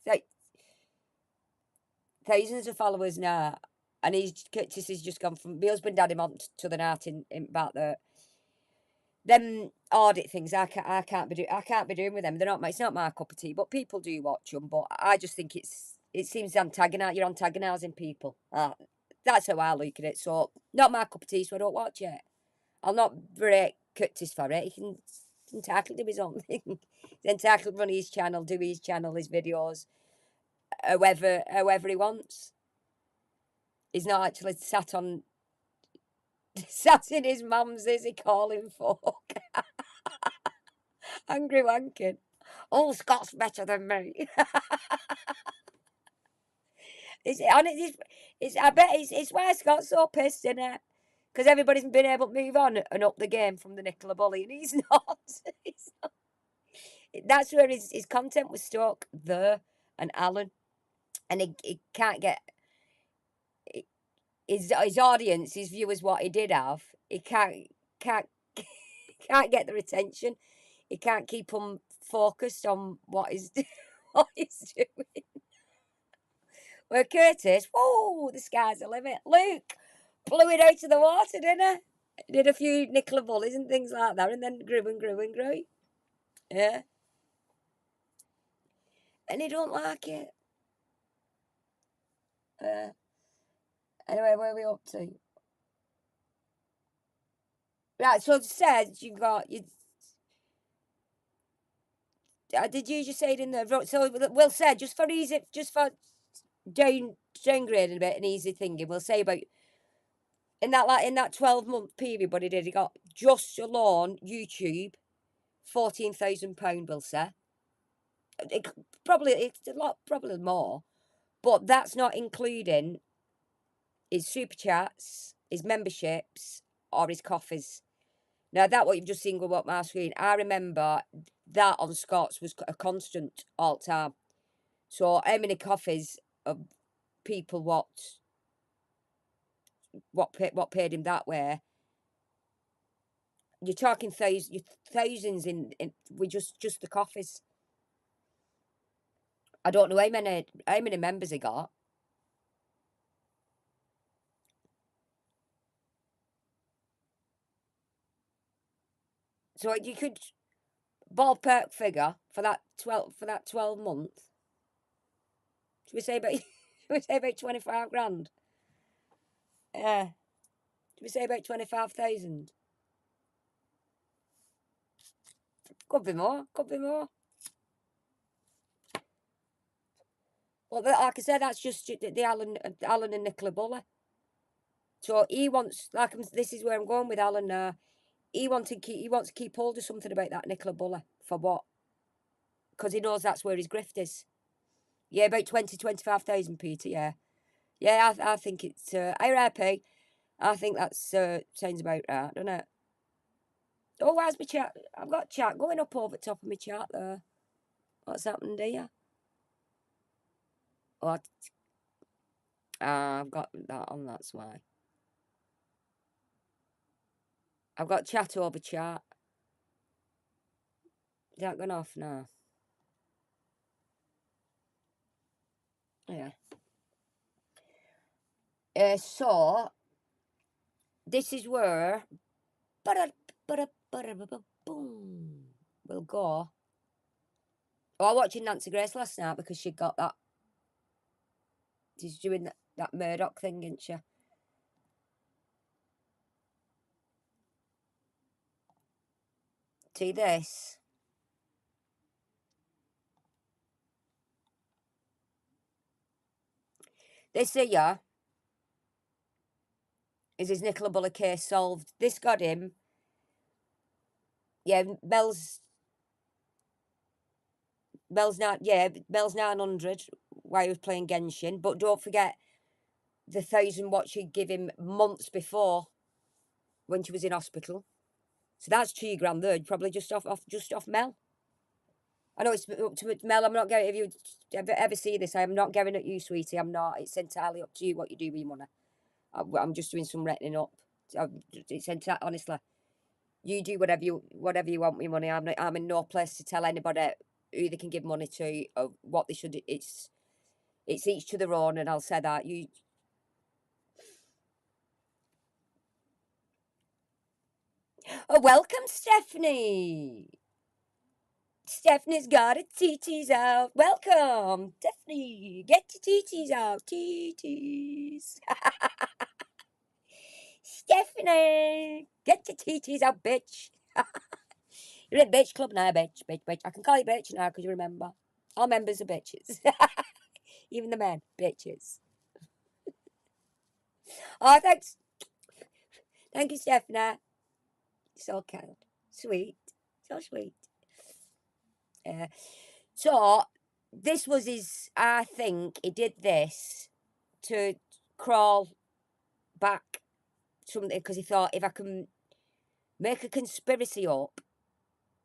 like thousands of followers now, and Curtis has just gone from, my husband had him on to the night in about them audit things. I can't be doing with them. It's not my cup of tea, but people do watch them. But I just think it seems you're antagonising people. That's how I look at it. So not my cup of tea, so I don't watch it. I'll not break Curtis for it. He's entitled to his own thing. He's entitled to run his channel, do his channel, his videos, however he wants. He's not actually sat in his mum's, is he, calling folk? Angry wanking. Oh, Scott's better than me. I bet it's why Scott's so pissed, isn't it? Because everybody's been able to move on and up the game from the Nicola Bulley, and he's not. That's where his content was stuck there, and Alan, and he can't get. his audience, his viewers, what he did have, he can't can't get their attention. He can't keep them focused on what he's what he's doing. Where Curtis, whoa, the sky's the limit. Luke blew it out of the water, didn't he? Did a few Nicola Bullies and things like that, and then grew and grew and grew. Yeah. And he don't like it. Anyway, where are we up to? Right, so it says you got you. Did you just say it in there? So we'll say just for downgrading a bit and easy thinking. We'll say about in that 12-month period, what he did, he got just alone YouTube £14,000. We'll say it's a lot, probably more, but that's not including his super chats, his memberships, or his coffees. Now, that what you've just seen go up my screen, I remember that on Scott's was a constant all the time. So how many coffees of people what paid him that way? You're talking thousands in with just the coffees. I don't know how many members he got. So you could ballpark figure for that 12 months. Should we say about 25 grand? Yeah. Should we say about 25,000? Could be more. Could be more. Well, like I said, that's just the Alan and Nicola Bully. So he wants, this is where I'm going with Alan. He wants to keep hold of something about that Nicola Bully. For what? Because he knows that's where his grift is. Yeah, about 25,000, Peter. Yeah, yeah. I think it's IRP. I think that's sounds about right, doesn't it? Oh, where's my chat? I've got chat going up over the top of my chat there. What's happened here? What? I've got that on, that's why. I've got chat over chat. Is that gone off now? Yeah. So, this is where boom, we'll go. Oh, I was watching Nancy Grace last night because she got that. She's doing that Murdoch thing, isn't she? See this? This here is his Nicola Bully case solved. This got him. Yeah, Mel's 900 while he was playing Genshin. But don't forget the 1,000 what she'd give him months before when she was in hospital. So that's 2 grand there, probably just off Mel. I know it's up to Mel. I'm not going. If you ever see this, I am not going at you, sweetie. I'm not. It's entirely up to you what you do with your money. I'm just doing some reckoning up. It's entirely, honestly. You do whatever you want with your money. I'm in no place to tell anybody who they can give money to or what they should. It's each to their own, and I'll say that you. Oh, welcome, Stephanie. Stephanie's got her TTs out. Welcome, Stephanie. Get your TTs out. TTs. Stephanie, get your TTs out, bitch. You're in bitch club now, bitch. I can call you bitch now because you remember. All members are bitches. Even the men, bitches. Oh, thanks. Thank you, Stephanie. So kind. Sweet. So sweet. So, this was his, I think he did this to crawl back something because he thought if I can make a conspiracy up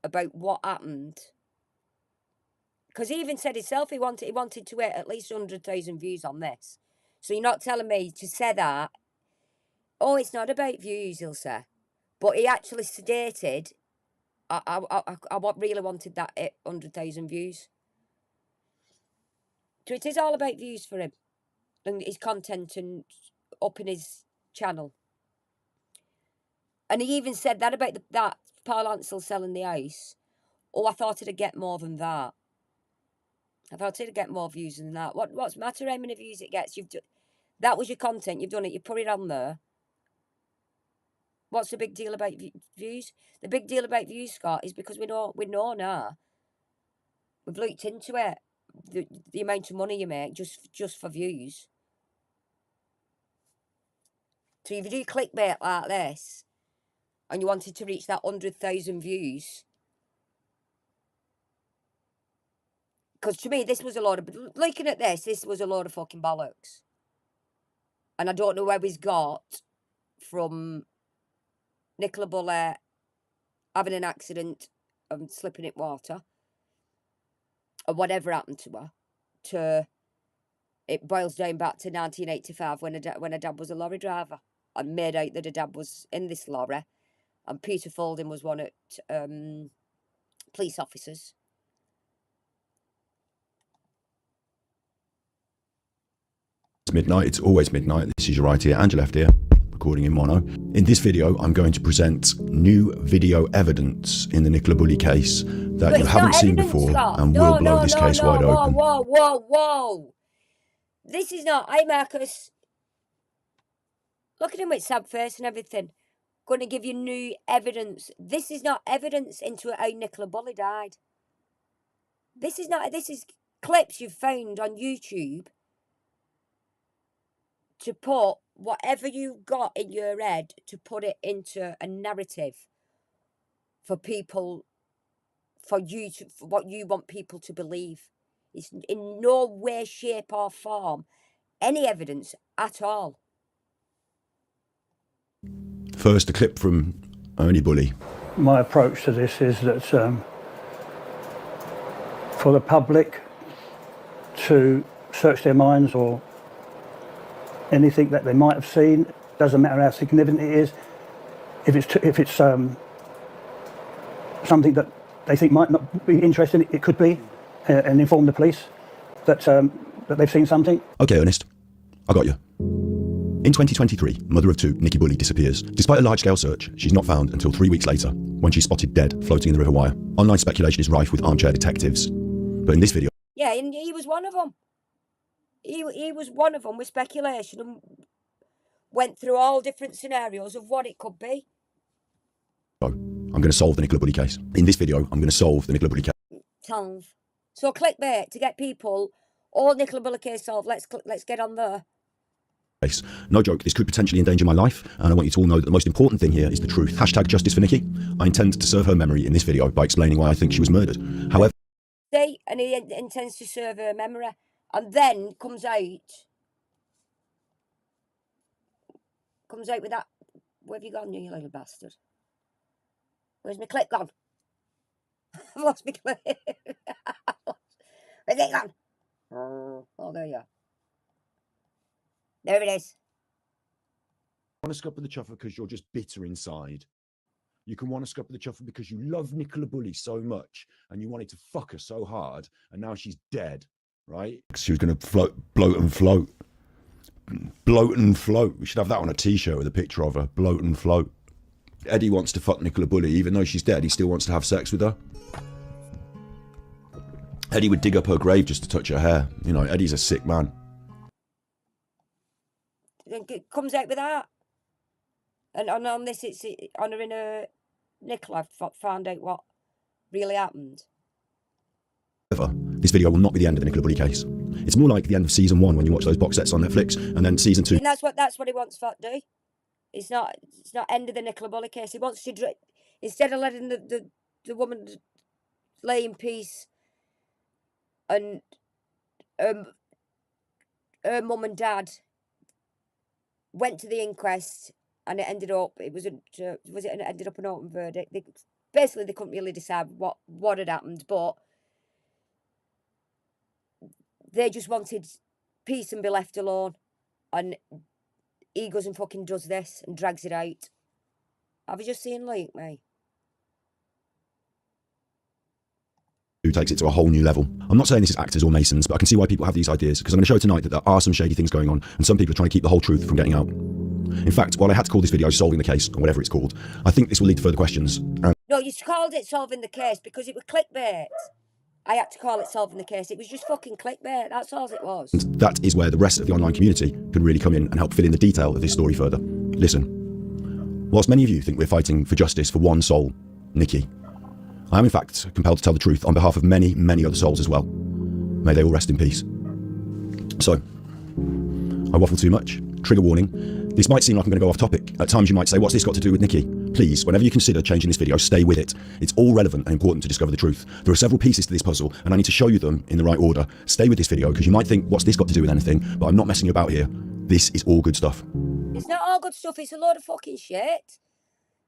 about what happened, because he even said himself he wanted to hit at least 100,000 views on this. So you're not telling me to say that Oh, it's not about views, he'll say. But he actually stated, I really wanted that 100,000 views. So it is all about views for him and his content and up in his channel. And he even said that about that Paul Ansell selling the house. Oh, I thought it'd get more than that. I thought it'd get more views than that. What's the matter how many views it gets? That was your content. You've done it. You put it on there. What's the big deal about views? The big deal about views, Scott, is because we know now. We've looked into it. The amount of money you make just for views. So if you do clickbait like this, and you wanted to reach that 100,000 views, because to me this was a lot of, looking at this was a load of fucking bollocks. And I don't know where he's got from Nicola Bulley having an accident and slipping in water, or whatever happened to her, to it boils down back to 1985 when her dad was a lorry driver and made out that her dad was in this lorry, and Peter Falding was one at police officers. It's midnight. It's always midnight. This is your right ear and your left ear, recording in mono. In this video, I'm going to present new video evidence in the Nicola Bulley case that But you it's haven't not seen evidence, before Scott. and will blow this case wide open. Whoa. This is not, hey Marcus, look at him with sad face and everything. Going to give you new evidence. This is not evidence into how Nicola Bulley died. This is clips you've found on YouTube to put whatever you've got in your head, to put it into a narrative for people, for what you want people to believe. It's in no way, shape or form any evidence at all. First, a clip from Ernie Bulley. My approach to this is that for the public to search their minds or anything that they might have seen, doesn't matter how significant it is, if it's something that they think might not be interesting, it could be, and inform the police that they've seen something. Okay, Ernest, I got you. In 2023, mother of two, Nikki Bulley, disappears. Despite a large-scale search, she's not found until 3 weeks later, when she's spotted dead, floating in the River Wire. Online speculation is rife with armchair detectives. But in this video... Yeah, and he was one of them. He was one of them with speculation and went through all different scenarios of what it could be. I'm going to solve the Nicola Bulley case. In this video, I'm going to solve the Nicola Bulley case. Solve. So clickbait to get people, all Nicola Bulley case solved. Let's get on there. No joke, this could potentially endanger my life, and I want you to all know that the most important thing here is the truth. Hashtag justice for Nikki. I intend to serve her memory in this video by explaining why I think she was murdered. However... See, and he intends to serve her memory, and then comes out with that. Where have you gone, you little bastard? Where's my clip gone? I've lost my clip. Where's it gone? Oh, there you are. There it is. You want to scupper the chuffer because you're just bitter inside. You can want to scupper the chuffer because you love Nicola Bulley so much and you wanted to fuck her so hard, and now she's dead, right? She was going to bloat and float. Bloat and float. We should have that on a t-shirt with a picture of her. Bloat and float. Eddie wants to fuck Nicola Bulley. Even though she's dead, he still wants to have sex with her. Eddie would dig up her grave just to touch her hair. You know, Eddie's a sick man. It comes out with that. And on this, it's honouring Nicola. Found out what really happened. However, this video will not be the end of the Nicola Bulley case. It's more like the end of season 1 when you watch those box sets on Netflix, and then season 2. And that's what he wants to do. It's not end of the Nicola Bulley case. He wants to, instead of letting the woman lay in peace, and her mum and dad went to the inquest, and it ended up, it ended up an open verdict. They couldn't really decide what had happened, but they just wanted peace and be left alone. And he goes and fucking does this and drags it out. Have you just seen Luke, mate? Who takes it to a whole new level. I'm not saying this is actors or masons, but I can see why people have these ideas, because I'm going to show tonight that there are some shady things going on, and some people are trying to keep the whole truth from getting out. In fact, while I had to call this video Solving the Case, or whatever it's called, I think this will lead to further questions. No, you called it Solving the Case because it was clickbait. I had to call it Solving the Case. It was just fucking clickbait. That's all it was. And that is where the rest of the online community can really come in and help fill in the detail of this story further. Listen. Whilst many of you think we're fighting for justice for one soul, Nikki, I am in fact compelled to tell the truth on behalf of many, many other souls as well. May they all rest in peace. So, I waffle too much. Trigger warning. This might seem like I'm going to go off topic. At times you might say, what's this got to do with Nikki? Please, whenever you consider changing this video, stay with it. It's all relevant and important to discover the truth. There are several pieces to this puzzle, and I need to show you them in the right order. Stay with this video, because you might think, what's this got to do with anything? But I'm not messing you about here. This is all good stuff. It's not all good stuff. It's a load of fucking shit.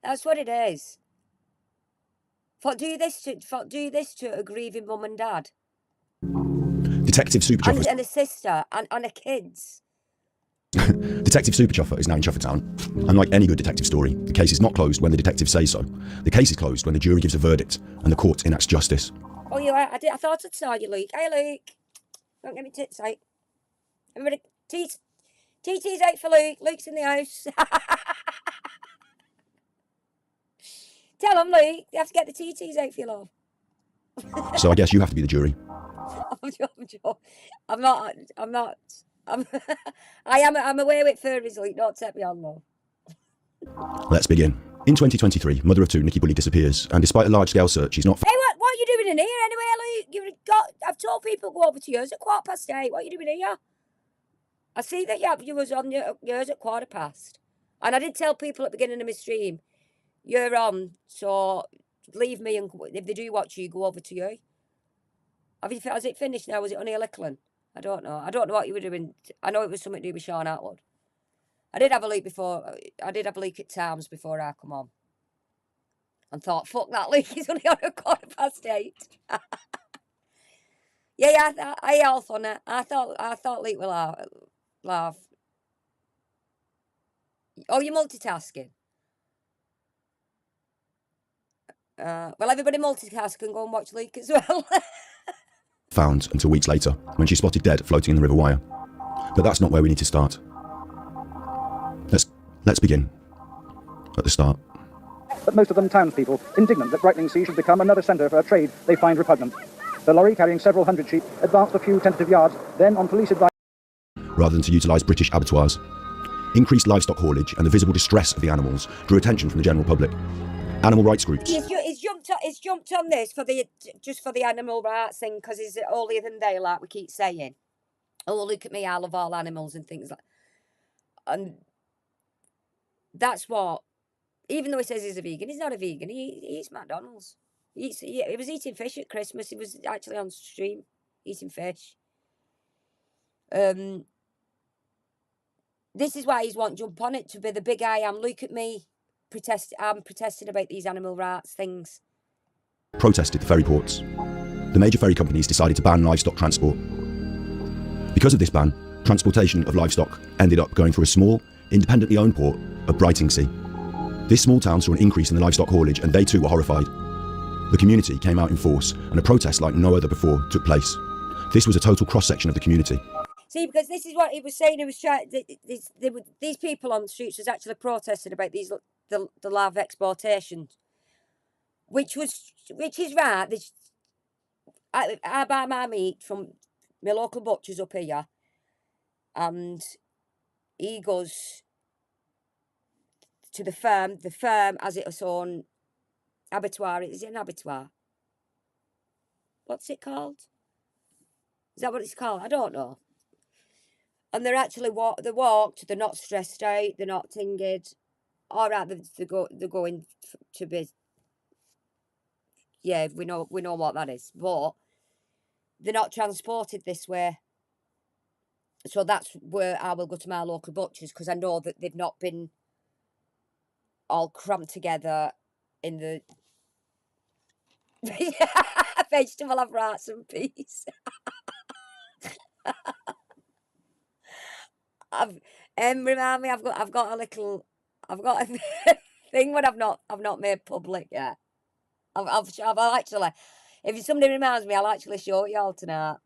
That's what it is. Do this to a grieving mum and dad. Detective Super Chuffer. And a sister and a kids. Detective Super Chuffer is now in Chuffertown. Unlike any good detective story, the case is not closed when the detective says so. The case is closed when the jury gives a verdict and the court enacts justice. Oh, I thought I'd saw you, Luke. Hey, Luke. Don't get me tits out. Everybody, TT's out for Luke. Luke's in the house. Tell him, Luke. You have to get the TTs out for your love. So I guess you have to be the jury. I'm not. I'm away with furries, Luke. Don't take me on, though. Let's begin. In 2023, mother of two, Nikki Bully disappears, and despite a large-scale search, she's not Hey, what are you doing in here anyway, Luke? I've told people to go over to yours at 8:15. What are you doing here? I see that you was on yours at 8:15. And I did tell people at the beginning of my stream, you're on, so leave me, and if they do watch you, go over to you. Has it finished now? Was it only a lickling? I don't know. I don't know what you were doing. I know it was something to do with Sean Atwood. I did have a leak before. I did have a leak at times before I come on. And thought, fuck that leak, he's only on at 8:15. Yeah, I also on it. I thought leak will laugh. Oh, you're multitasking. Well, everybody multitask and go and watch Leak as well. found until weeks later, when she's spotted dead floating in the River Wyre. But that's not where we need to start. Let's begin at the start. But most of them townspeople, indignant that Brightling Sea should become another centre for a trade they find repugnant. The lorry, carrying several hundred sheep, advanced a few tentative yards, then on police advice, rather than to utilise British abattoirs. Increased livestock haulage and the visible distress of the animals drew attention from the general public. Animal rights groups. He's jumped on this just for the animal rights thing, because he's holier than thou, like we keep saying. Oh, look at me, I love all animals and things like. And that's what. Even though he says he's a vegan, he's not a vegan. He eats McDonald's. He was eating fish at Christmas. He was actually on stream eating fish. This is why he's wanting to jump on it, to be the big I am. Look at me. I'm protesting about these animal rights things. Protested the ferry ports. The major ferry companies decided to ban livestock transport. Because of this ban, transportation of livestock ended up going through a small, independently owned port of Brightsea. This small town saw an increase in the livestock haulage, and they too were horrified. The community came out in force, and a protest like no other before took place. This was a total cross-section of the community. See, because this is what he was saying. He was trying. These people on the streets was actually protesting about the live exportation, which is right. I buy my meat from my local butchers up here, and he goes to the firm. The firm has its own abattoir. Is it an abattoir? What's it called? Is that what it's called? I don't know. And they're actually they're walked. They're not stressed out. They're not tinged. All right, they're going to be. Yeah, we know what that is, but they're not transported this way. So that's where I will go to my local butchers, because I know that they've not been all cramped together in the vegetable have rights and peace. Remind me, I've got a little, I've got a thing, but I've not made public yet. I'll actually, if somebody reminds me, I'll actually show you all tonight.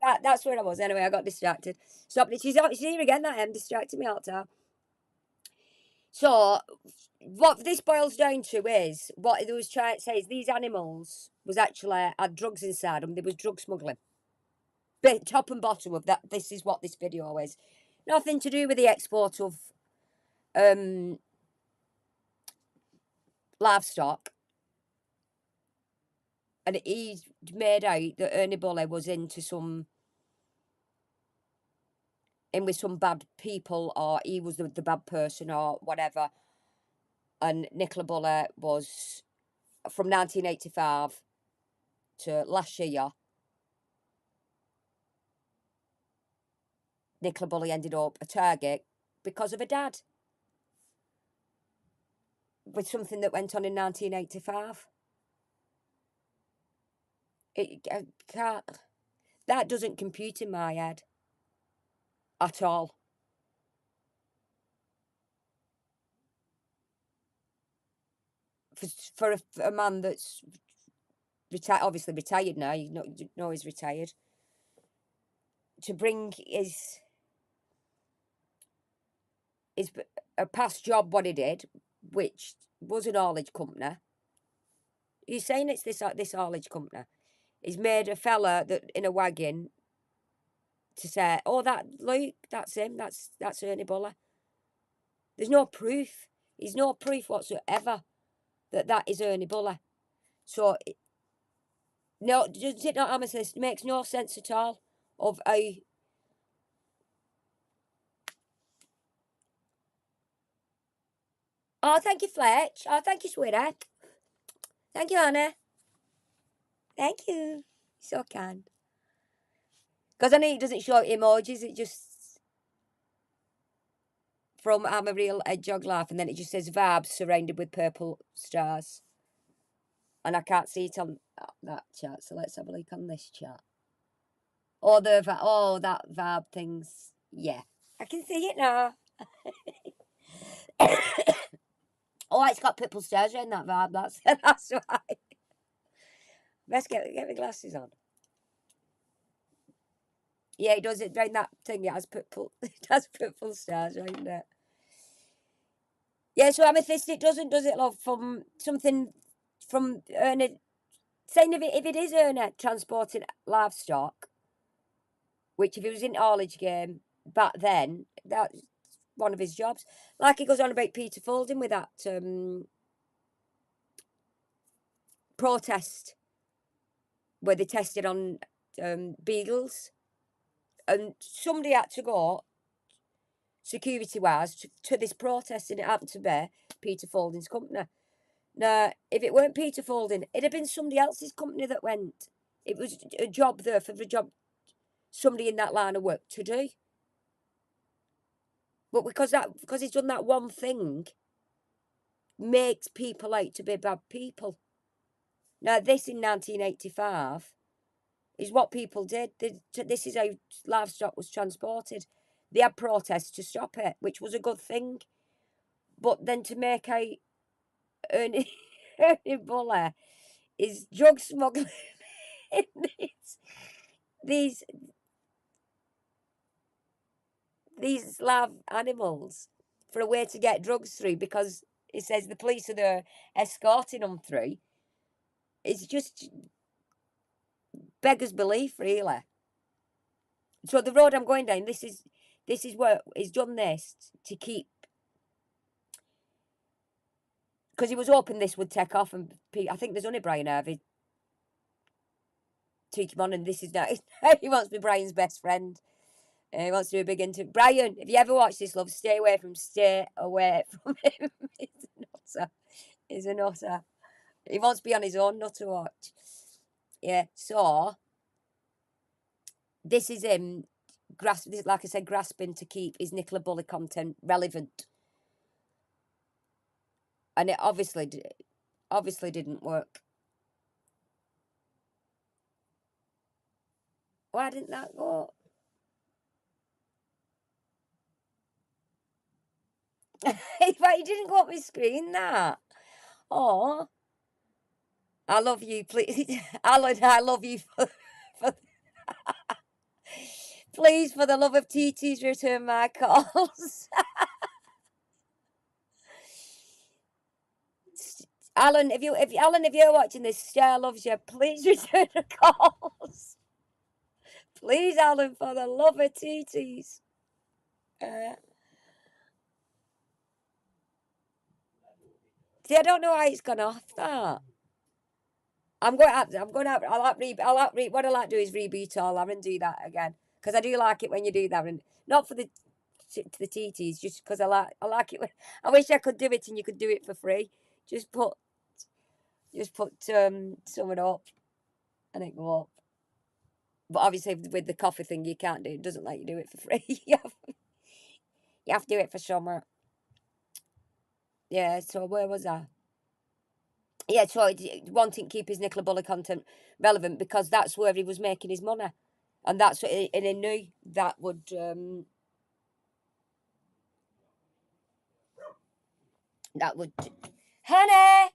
Oh, that's where I was. Anyway, I got distracted. Stop. She's here again. That distracted me all the time. So, what this boils down to is what they was trying to say is these animals was actually had drugs inside them. There was drug smuggling. But top and bottom of that, this is what this video is. Nothing to do with the export of livestock. And he made out that Ernie Bully was in with some bad people, or he was the bad person, or whatever. And Nicola Bully was from 1985 to last year. Nicola Bully ended up a target because of her dad, with something that went on in 1985. I can't. That doesn't compute in my head at all. For a man that's obviously retired now, you know he's retired, to bring his a past job, what he did, which was an haulage company. He's saying it's this haulage company. He's made a fella that in a wagon to say, "Oh, that Luke, that's him. That's Ernie Bully." There's no proof. There's no proof whatsoever that is Ernie Bully. So, no, does it not, Amethyst? It makes no sense at all of how. Oh, thank you, Fletch. Oh, thank you, sweetheart. Thank you, Anna. Thank you. So kind. Because I know it doesn't show emojis, it just from I'm a real jog laugh, and then it just says vibes surrounded with purple stars. And I can't see it on that chat, so let's have a look on this chat. Or that vibe things. Yeah, I can see it now. Oh, it's got purple stars around that vibe. That's why. Let's get my glasses on. Yeah, it does it round that thing. It has purple. It has purple stars around it. Yeah, so Amethyst, it does it, love? From something from Ernie, saying if it is Ernie transporting livestock, which if he was in haulage game back then, that's one of his jobs. Like he goes on about Peter Folding with that protest where they tested on beagles, and somebody had to go security-wise to this protest, and it happened to be Peter Folding's company. Now, if it weren't Peter Folding, it'd have been somebody else's company that went. It was a job there for the job somebody in that line of work to do. But because he's done that one thing, makes people out to be bad people. Now, this in 1985 is what people did. This is how livestock was transported. They had protests to stop it, which was a good thing. But then to make out Ernie Bully is drug smuggling these live animals for a way to get drugs through, because it says the police are there escorting them through. It's just beggars belief, really. So the road I'm going down, this is where he's done this to keep, because he was hoping this would take off, and I think there's only Brian Harvey took him on, and this is now he wants to be Brian's best friend. He wants to be a big into Brian. If you ever watch this, love, stay away from him. He's a nutter. He wants to be on his own, not to watch. Yeah, so this is him like I said, grasping to keep his Nicola Bully content relevant. And it obviously didn't work. Why didn't that go? But he didn't go up my screen, that. Oh, I love you, please. Alan, I love you for please, for the love of TTs, return my calls. Alan, if you're watching this, Cher loves you. Please return the calls. Please, Alan, for the love of TTs. See, I don't know how it's gone off that. I'll like what I like to do is reboot all that and do that again. Because I do like it when you do that, and not for the TTs, just because I like it when, I wish I could do it and you could do it for free. Just put something up and it go up. But obviously with the coffee thing you can't do it. It doesn't let you do it for free. you have to do it for summer. Yeah, so where was I? Yeah, so wanting to keep his Nicola Bulley content relevant because that's where he was making his money. And that's what, and he knew that would honey,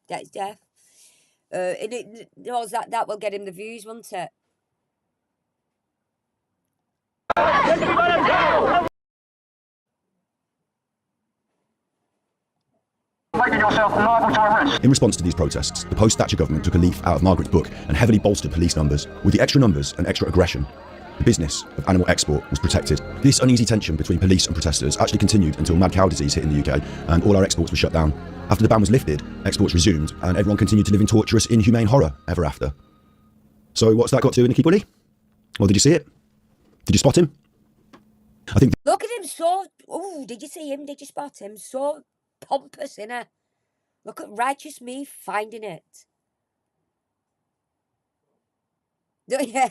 that's deaf. And it knows that will get him the views, won't it? In response to these protests, the post-Thatcher government took a leaf out of Margaret's book and heavily bolstered police numbers. With the extra numbers and extra aggression, the business of animal export was protected. This uneasy tension between police and protesters actually continued until mad cow disease hit in the UK and all our exports were shut down. After the ban was lifted, exports resumed and everyone continued to live in torturous, inhumane horror ever after. So what's that got to do with Nicky Bulley? Well, did you see it? Did you spot him? I think... Look at him, so... Oh, did you see him? Did you spot him? So pompous, innit? Look at righteous me finding it. Yeah,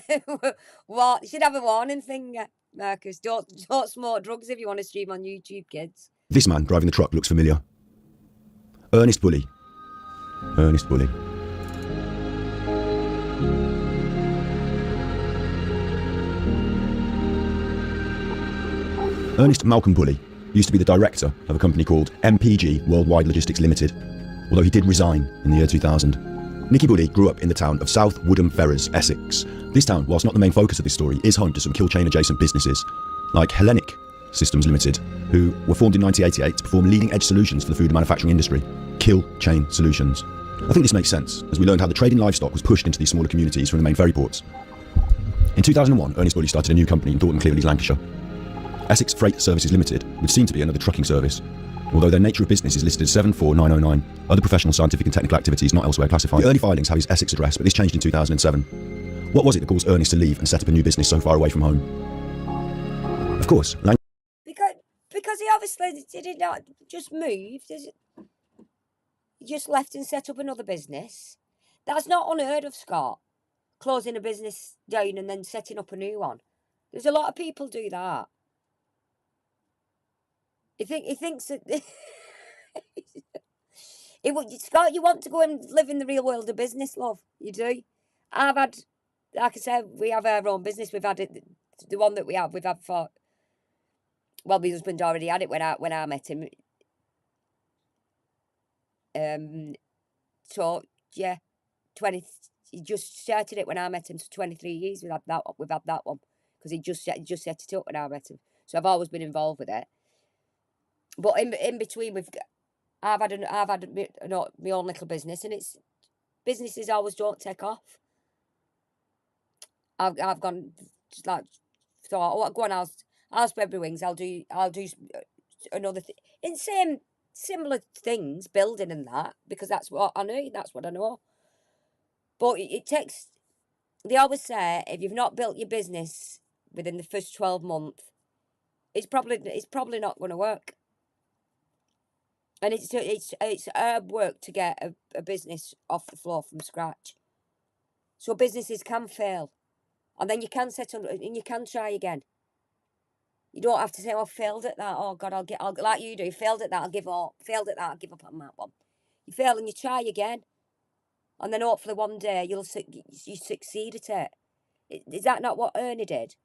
what? You should have a warning thing, Marcus. Don't smoke drugs if you want to stream on YouTube, kids. This man driving the truck looks familiar. Ernest Bulley. Ernest Bulley. Ernest Malcolm Bulley used to be the director of a company called MPG Worldwide Logistics Limited, although he did resign in the year 2000. Nicky Bulley grew up in the town of South Woodham Ferrers, Essex. This town, whilst not the main focus of this story, is home to some kill chain adjacent businesses, like Hellenic Systems Limited, who were formed in 1988 to perform leading edge solutions for the food manufacturing industry. Kill chain solutions. I think this makes sense, as we learned how the trade in livestock was pushed into these smaller communities from the main ferry ports. In 2001, Ernest Bulley started a new company in Dorton Cleverleys, Lancashire. Essex Freight Services Limited would seem to be another trucking service, although their nature of business is listed as 74909, other professional, scientific and technical activities not elsewhere classified. The early filings have his Essex address, but this changed in 2007. What was it that caused Ernest to leave and set up a new business so far away from home? Of course, because he obviously did not just move. He just left and set up another business. That's not unheard of, Scott. Closing a business down and then setting up a new one. There's a lot of people do that. He thinks that Scott, you want to go and live in the real world of business, love. You do. I've had, like I said, we have our own business. We've had it, the one that we've had for. Well, my husband already had it when I met him. So yeah, he just started it when I met him. So 23 years we've had that one because he just set it up when I met him. So I've always been involved with it. But in between, I've had my own little business, and it's businesses always don't take off. I've gone just like thought, oh, go on, I'll spread my wings. I'll do another thing in similar things, building and that, because that's what I know. That's what I know. But it takes. They always say if you've not built your business within the first 12 months, it's probably not going to work. And it's hard work to get a business off the floor from scratch. So businesses can fail, and then you can set on and you can try again. You don't have to say, "Oh, failed at that. Oh God, I'll like you do. Failed at that. I'll give up. Failed at that. I'll give up on that one." You fail and you try again, and then hopefully one day you succeed at it. Is that not what Ernie did?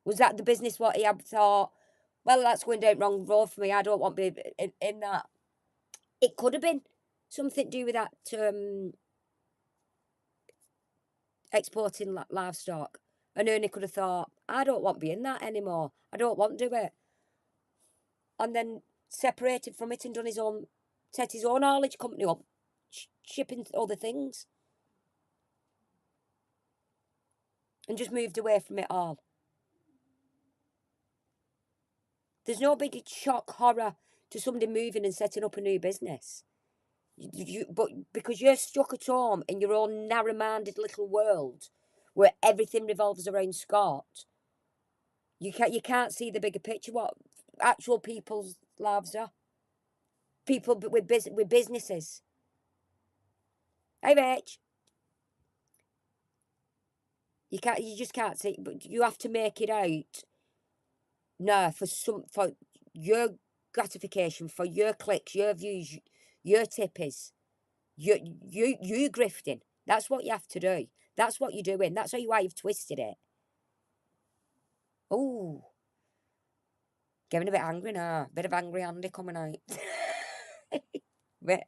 Was that the business what he had thought, well, that's going down wrong road for me, I don't want to be in that. It could have been something to do with that exporting livestock. And Ernie could have thought, I don't want to be in that anymore. I don't want to do it. And then separated from it and done his own, set his own haulage company up, shipping other things. And just moved away from it all. There's no big shock, horror to somebody moving and setting up a new business. But because you're stuck at home in your own narrow-minded little world where everything revolves around Scott, you can't see the bigger picture, what actual people's lives are. People with businesses. Hey, Rach. You just can't see, but you have to make it out. No, for your gratification, for your clicks, your views, your tippies, you grifting. That's what you have to do. That's what you're doing. That's why you've twisted it. Oh, getting a bit angry now. Bit of angry Andy coming out. Why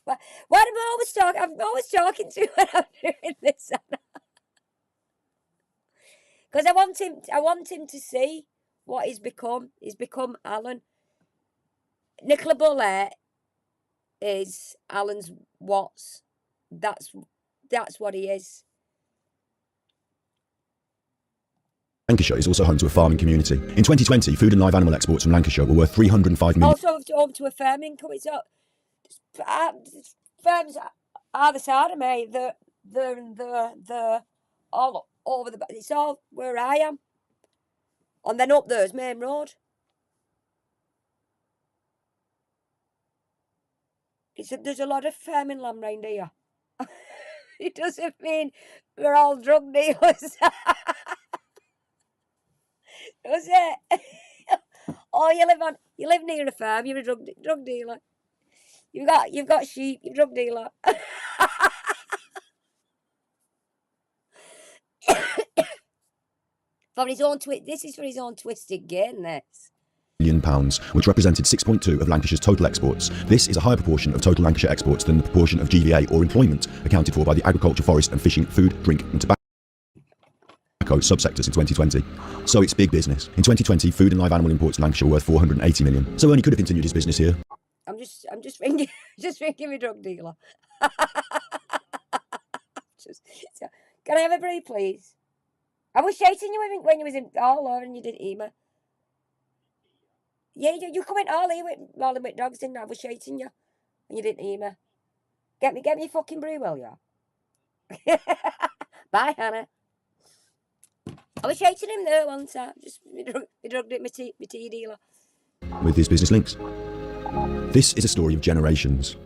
am I always talking? I'm always talking to when I'm doing this. Because I want him to see what he's become. He's become Alan. Nicola Bulley is Alan's Watts. That's what he is. Lancashire is also home to a farming community. In 2020, food and live animal exports from Lancashire were worth 305 million. Also home to a farming company. So, firms either side of me, they're all over the. It's all where I am. And then up there's Main Road. There's a lot of farming land round here. It doesn't mean we're all drug dealers. Does it? Oh, you live near a farm, you're a drug dealer. You've got sheep, you're a drug dealer. For his own this is for his own twisted gain, this. £1 which represented 6.2 of Lancashire's total exports. This is a higher proportion of total Lancashire exports than the proportion of GVA or employment accounted for by the agriculture, forest and fishing, food, drink and tobacco subsectors in 2020. So it's big business. In 2020, food and live animal imports to Lancashire were worth 480 million. So Ernie could have continued his business here. I'm just ringing my drug dealer. Can I have a break, please? I was shouting you when you was in all over and you didn't hear me. Yeah, you come in all here with Molly with dogs, didn't I? I was shouting you and you didn't hear me. Get me a fucking brew, will you? Bye, Hannah. I was shouting him there once. Just me drugged it, my tea dealer. With his business links. This is a story of generations.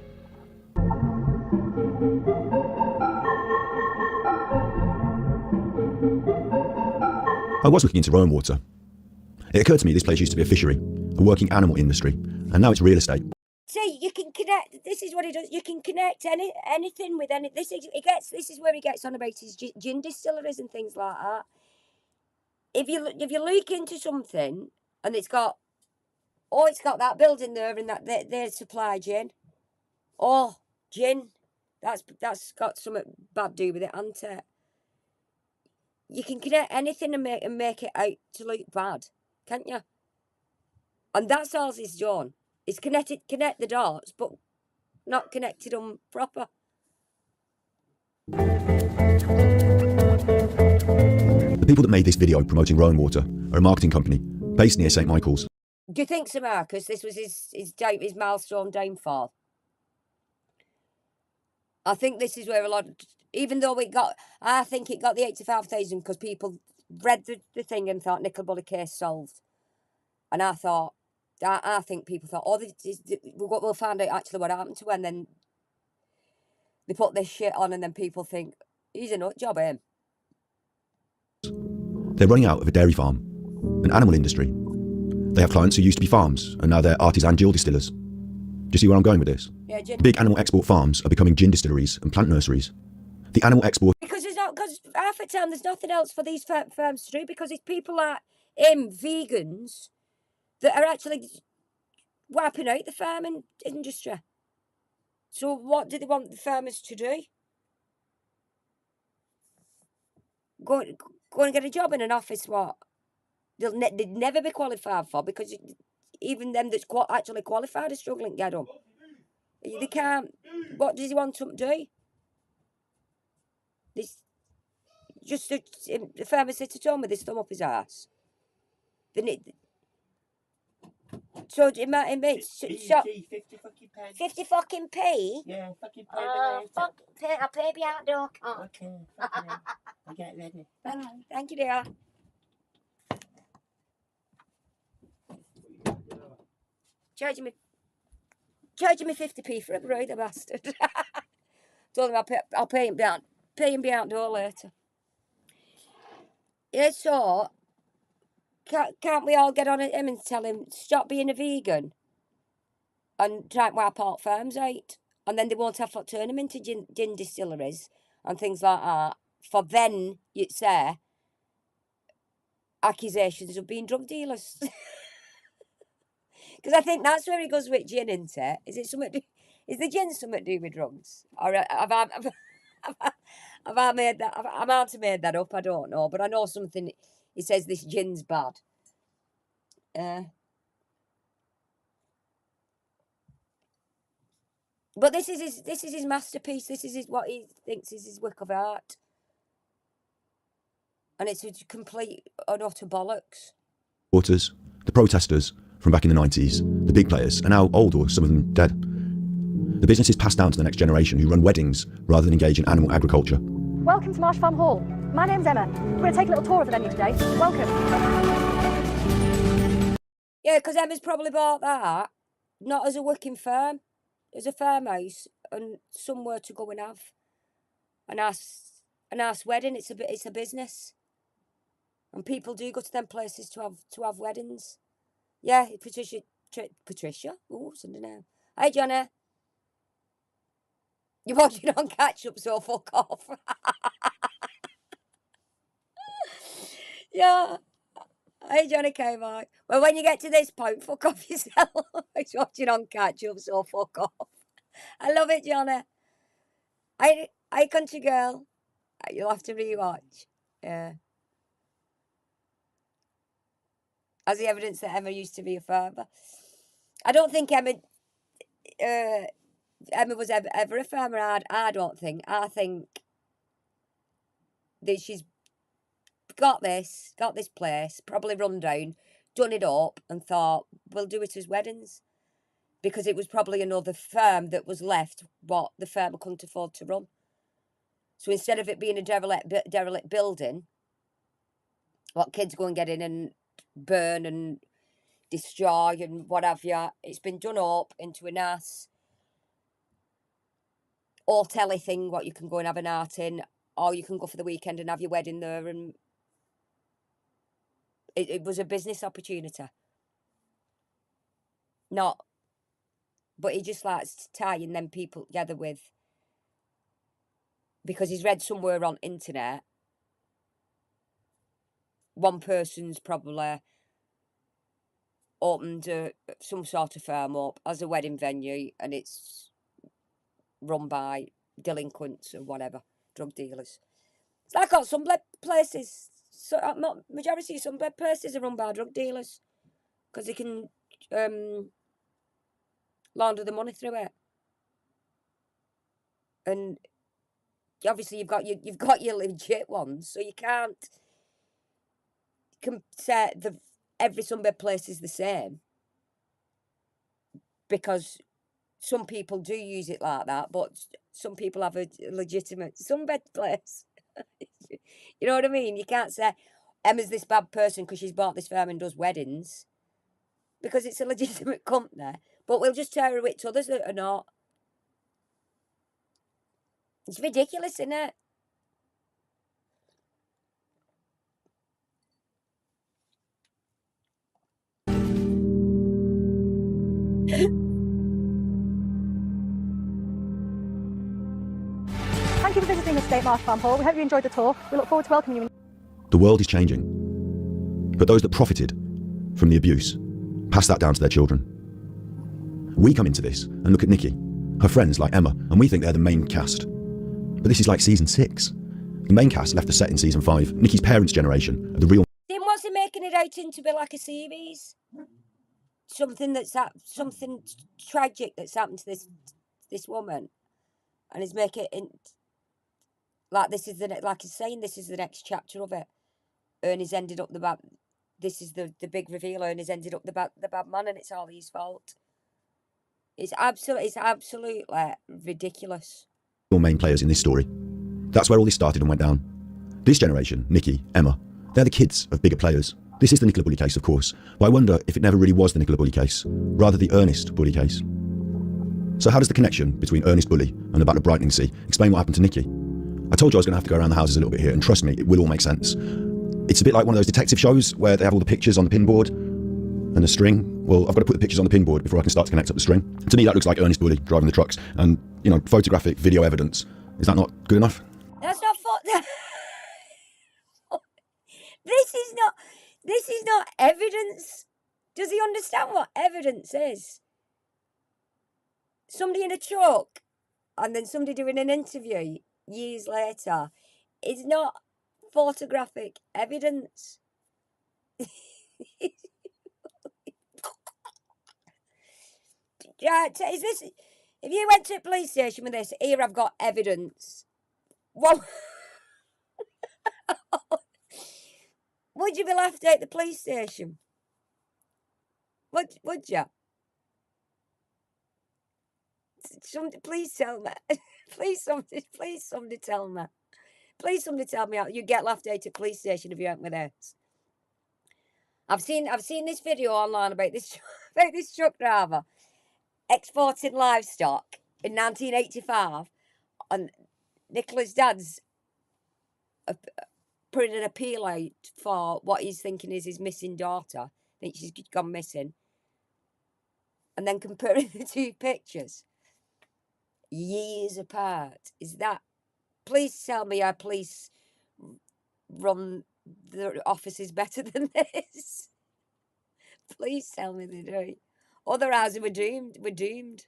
I was looking into Rowan Water. It occurred to me this place used to be a fishery, a working animal industry, and now it's real estate. See, you can connect. This is what he does. You can connect anything with any. This is where he gets on about his gin distilleries and things like that. If you look into something and it's got that building there and that they supply gin. Oh, gin, that's got something bad to do with it, hasn't it? You can connect anything and make it out to look bad, can't you? And that's all he's done. It's connect the dots, but not connected them proper. The people that made this video promoting Rowan Water are a marketing company based near St Michael's. Do you think, Sir Marcus, this was his milestone downfall? I think this is where a lot of, even though I think it got the 85,000 because people read the thing and thought Nicola Bulley case solved. And I think people thought, oh, we'll find out actually what happened to her. And then they put this shit on and then people think, he's a nut job, him. They're running out of a dairy farm, an animal industry. They have clients who used to be farms and now they're artisan gin distillers. Do you see where I'm going with this? Yeah, gin. Big animal export farms are becoming gin distilleries and plant nurseries. The animal export... Because half the time there's nothing else for these firms to do because it's people like vegans that are actually wiping out the farming industry. So what do they want the farmers to do? Go and get a job in an office, what? They'd never be qualified for, because even them that's actually qualified are struggling to get them. They can't. What does he want them to do? This, just the farmer sits at home with his thumb up his arse. So it makes 50 fucking pence. 50 fucking p? Yeah, fucking pay Fuck, I'll pay me out door. Okay, fucking hell. I'll get ready. Thank you, dear. Charging me 50p for a brew, the bastard. Told him I'll pay him out door later. Yeah, so can't we all get on at him and tell him stop being a vegan and try and wipe out farms out, and then they won't have to turn them into gin distilleries and things like that. For then you'd say accusations of being drug dealers. Because I think that's where he goes with gin, isn't it? Is the gin something to do with drugs? Or have I made that? I might have made that up. I don't know, but I know something. He says this gin's bad. But this is his masterpiece. This is what he thinks is his work of art, and it's a complete and utter bollocks. Supporters, the protesters from back in the 90s, the big players, are now old or some of them dead. The business is passed down to the next generation who run weddings rather than engage in animal agriculture. Welcome to Marsh Farm Hall. My name's Emma. We're going to take a little tour of the venue today. Welcome. Yeah, because Emma's probably bought that, not as a working firm, as a farmhouse and somewhere to go and have a nice wedding. It's a business, and people do go to them places to have weddings. Yeah, Patricia. Oh, Sunday now. Hey, Johnny. You're watching on catch up, so fuck off. Yeah. Hey, Johnny came out. Well, when you get to this point, fuck off yourself. He's watching on catch up, so fuck off. I love it, Johnny. Hey, country girl. You'll have to rewatch. Yeah. As the evidence that Emma used to be a farmer. I don't think Emma was ever a farmer. I don't think. I think that she's got this place, probably run down, done it up, and thought, we'll do it as weddings. Because it was probably another firm that was left what the firm couldn't afford to run. So instead of it being a derelict building, what kids go and get in and burn and destroy and what have you, it's been done up into a nice hotel-y thing, what you can go and have a night in, or you can go for the weekend and have your wedding there. And it was a business opportunity. But he just likes tying them people together with, because he's read somewhere on internet, one person's probably opened some sort of firm up as a wedding venue, and it's run by delinquents or whatever, drug dealers. It's like some places, majority of some places are run by drug dealers, because they can launder the money through it. And obviously you've got your legit ones, so you can't say every sunbed place is the same, because some people do use it like that, but some people have a legitimate sunbed place. You know what I mean? You can't say Emma's this bad person because she's bought this firm and does weddings, because it's a legitimate company. But we'll just tear her with others that are not. It's ridiculous, isn't it? Thank you for visiting Estate Marsh Farm Hall. We hope you enjoyed the tour. We look forward to welcoming you. The world is changing. But those that profited from the abuse pass that down to their children. We come into this and look at Nikki, her friends like Emma, and we think they're the main cast. But this is like season 6. The main cast left the set in season 5. Nikki's parents' generation are the real. Then what's he making it out into be like a series? Something something tragic that's happened to this woman, and he's making it in like this is like he's saying this is the next chapter of it. Ernie's ended up the bad. This is the big reveal. Ernie's ended up the bad man, and it's all his fault. It's absolutely ridiculous. Main players in this story. That's where all this started and went down. This generation, Nikki, Emma, they're the kids of bigger players. This is the Nicola Bulley case, of course, but I wonder if it never really was the Nicola Bulley case, rather the Ernest Bulley case. So how does the connection between Ernest Bulley and the Battle of Brightlingsea explain what happened to Nikki? I told you I was going to have to go around the houses a little bit here, and trust me, it will all make sense. It's a bit like one of those detective shows where they have all the pictures on the pinboard and the string. Well, I've got to put the pictures on the pinboard before I can start to connect up the string. To me, that looks like Ernest Bulley driving the trucks, and, you know, photographic video evidence. Is that not good enough? That's not This is not evidence. Does he understand what evidence is? Somebody in a truck and then somebody doing an interview years later is not photographic evidence. Right, is this, if you went to a police station with this, here I've got evidence. What? Would you be left at the police station? Would you? Please tell me. Please somebody tell me. Please somebody tell me how you get left out at the police station if you went with this. I've seen this video online about this truck driver exporting livestock in 1985, and Nicola's dad's putting an appeal out for what he's thinking is his missing daughter. I think she's gone missing. And then comparing the two pictures years apart. Is that, please tell me our police run the offices better than this. Please tell me they do. Otherwise we're doomed. We're doomed.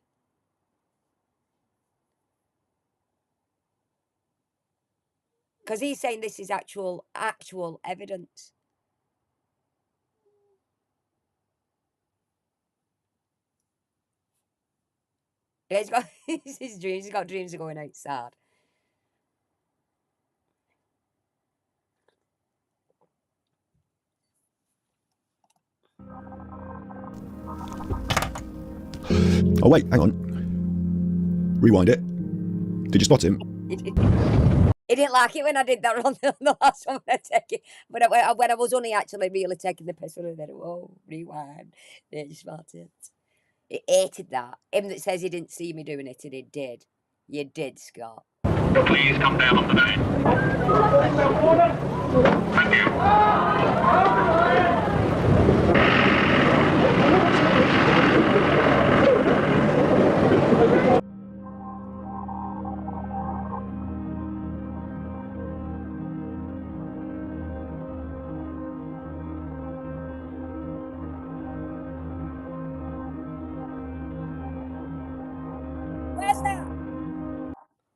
Because he's saying this is actual evidence. Yeah, he's got his dreams. He's got dreams of going outside. Oh wait, hang on. Rewind it. Did you spot him? He didn't like it when I did that on the last one when I was only actually really taking the piss with it. Oh, rewind. Yeah, you spot it. He hated that. Him that says he didn't see me doing it, and he did. You did, Scott. Please come down on the name. Thank you. Where's that?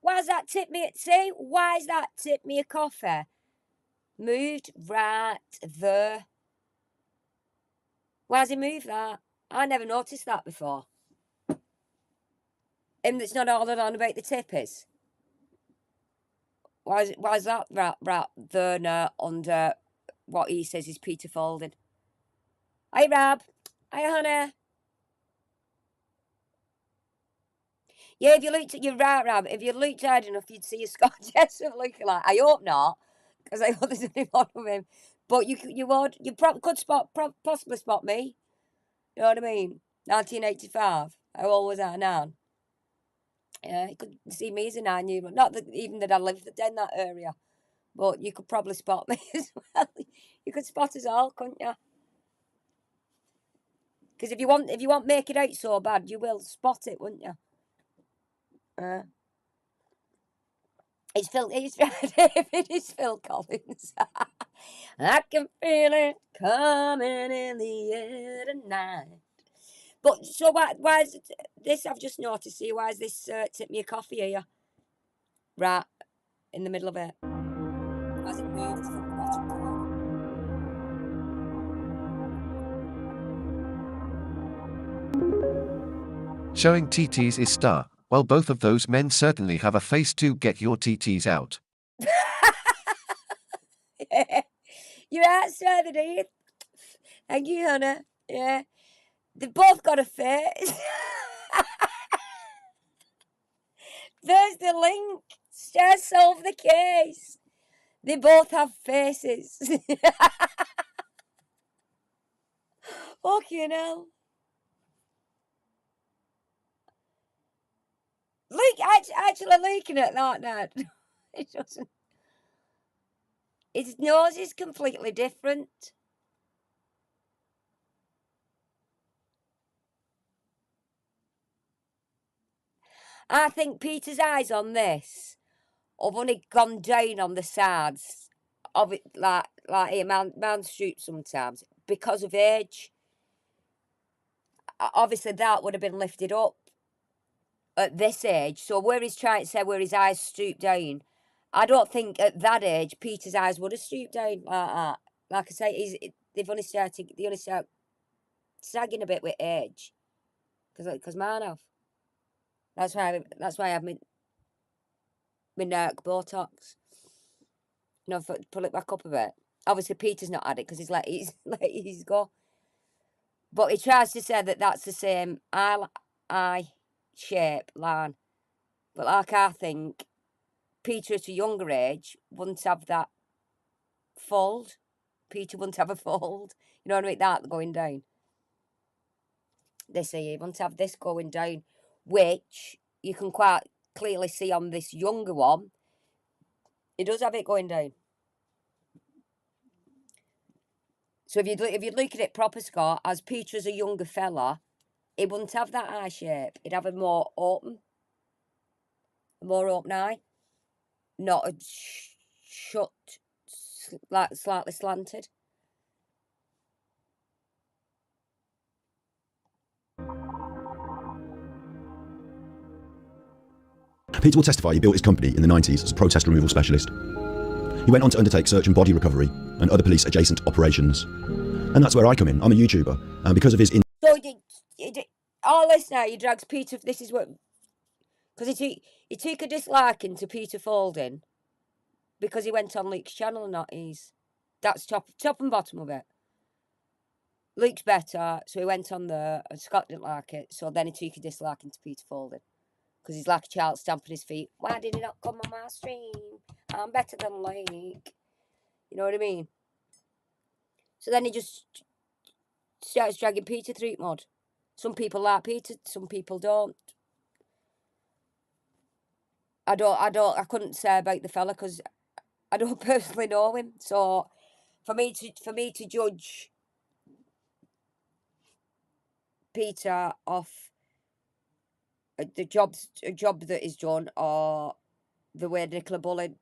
Why's that tip me at see? Why's that tip me a coffee? Moved right there. Why's he moved that? I never noticed that before. Him that's not ordered on about the tippies. Why's that right there now under what he says is Peter Folding? Hi Rob. Hi honey. Yeah, if you looked at, you're right, Rob. If you looked hard enough, you'd see a Scott Jessup looking like. I hope not, because I hope there's any more of him. But you could possibly spot me. You know what I mean? 1985. How old was I now? Yeah, you could see me as a 9-year-old. Not that even that I lived in that area, but you could probably spot me as well. You could spot us all, couldn't you? Because if you want make it out so bad, you will spot it, wouldn't you? It's Phil. It's Phil Collins. I can feel it coming in the air tonight. But so why is this? I've just noticed here. Why is this tip me a coffee here? Right in the middle of it. Why has it moved from the bottom corner? Showing TTs is star. Well, both of those men certainly have a face to get your TTs out. Yeah. You're right, sir, they do. Thank you, Hannah. Yeah. They've both got a face. There's the link. Just solve the case. They both have faces. Fucking hell. Look, actually looking at that now. It doesn't. His nose is completely different. I think Peter's eyes on this have only gone down on the sides of it, like here, Mount Street sometimes, because of age. Obviously, that would have been lifted up at this age. So where he's trying to say where his eyes stoop down, I don't think at that age Peter's eyes would have stooped down like that. Like I say, they only start sagging a bit with age, because mine have. That's why I have my neck Botox. You know, pull it back up a bit. Obviously, Peter's not had it because he's let his go. But he tries to say that that's the same eye shape line. But like I think, Peter at a younger age wouldn't have that fold. Peter wouldn't have a fold. You know what I mean? That going down. This here, he wouldn't have this going down, which you can quite clearly see on this younger one. He does have it going down. So if you look at it proper, Scott, as Peter as a younger fella, he wouldn't have that eye shape. He'd have a more open eye, not a shut, like slightly slanted. Peter will testify he built his company in the 90s as a protest removal specialist. He went on to undertake search and body recovery and other police adjacent operations. And that's where I come in. I'm a YouTuber, and because of his... So, all this now, he drags Peter... This is what... Because he took a disliking to Peter Folding because he went on Luke's channel and not his. That's top and bottom of it. Luke's better, so he went on there, and Scott didn't like it, so then he took a disliking to Peter Folding. Because he's like a child stamping his feet. Why did he not come on my stream? I'm better than Luke. You know what I mean? So then he just starts dragging Peter through it mud. Some people like Peter, some people don't. I couldn't say about the fella because I don't personally know him. So for me to judge Peter off a job that is done or the way Nicola Bullen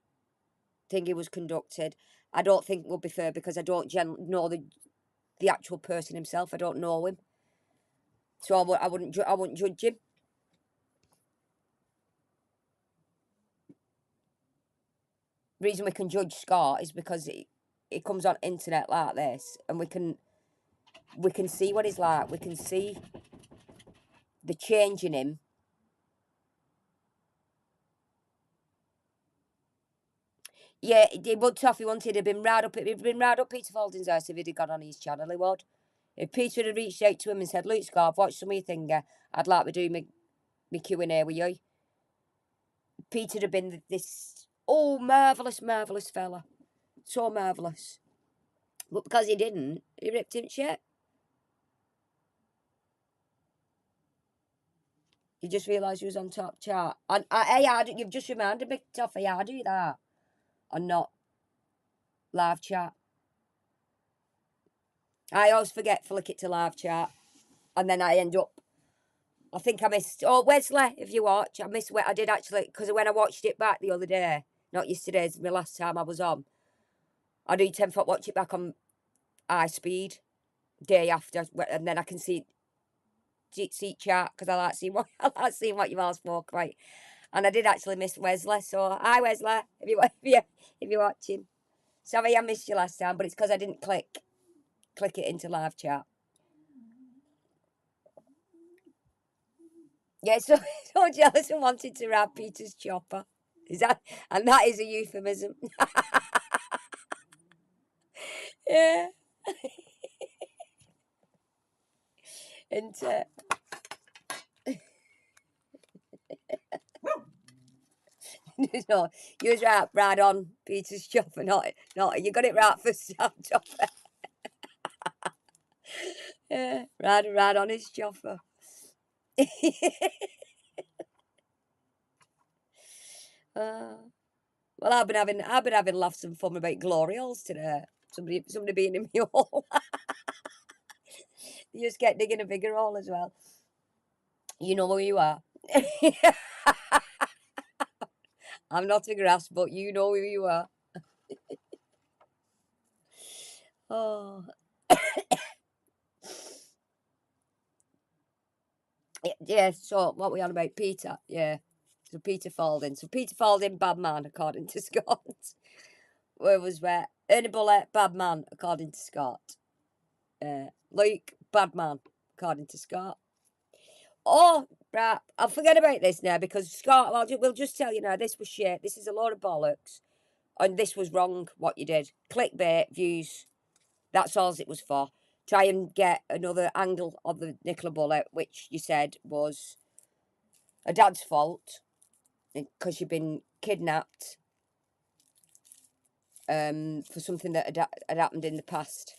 thing he was conducted, I don't think would be fair because I don't know the actual person himself. I don't know him, so I wouldn't judge him. The reason we can judge Scott is because it comes on internet like this, and we can see what he's like. We can see the change in him. Yeah, he would tough. He wanted to have been right up. He'd been right up Peter Folding's house if he'd got on his channel. He would. If Peter had reached out to him and said, "Luke Scott, I've watched some of your thing. I'd like to do my Q&A with you." Peter'd have been this marvellous fella. So marvellous. But because he didn't, he ripped him shit. He just realised he was on top chart. And you've just reminded me, Toffee, I do that. And not live chat. I always forget flick it to live chat. And then I end up, I think I missed, Wesley, if you watch, I did actually, because when I watched it back the other day, not yesterday, it's my last time I was on, I do 10 foot, watch it back on high speed day after, and then I can see chat because I like seeing what you all spoke about. And I did actually miss Wesley. So hi Wesley, if you're watching. Sorry I missed you last time, but it's because I didn't click it into live chat. Yeah, so jealous and wanted to ride Peter's chopper. And that is a euphemism. Yeah. And no, you was right on Peter's chopper, not you got it right for Sam chopper. Yeah, right on his chopper. Well, I've been having laughs and fun about glory holes today. Somebody being in my hole. You just get digging a bigger hole as well. You know who you are. I'm not a grass, but you know who you are. Oh. Yeah, so what we on about Peter? Yeah. So Peter Falding. So Peter Falding, bad man, according to Scott. Where Ernie Bullet, bad man, according to Scott. Luke, bad man, according to Scott. Oh, right, I'll forget about this now because Scott, we'll just tell you now, this was shit. This is a load of bollocks. And this was wrong, what you did. Clickbait, views. That's all it was for. Try and get another angle of the Nicola Bullet, which you said was a dad's fault because you've been kidnapped for something that had happened in the past.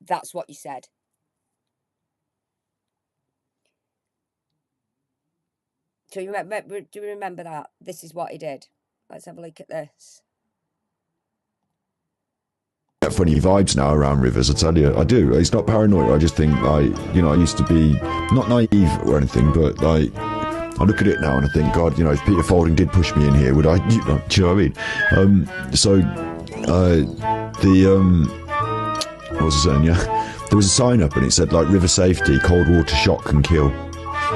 That's what you said. Do you remember that? This is what he did. Let's have a look at this. Funny vibes now around rivers, I tell you. I do. It's not paranoid. I just think, I used to be not naive or anything, but I look at it now and I think, God, if Peter Falding did push me in here, would I? Do you know what I mean? What was I saying? Yeah, there was a sign up and it said like river safety, cold water shock can kill.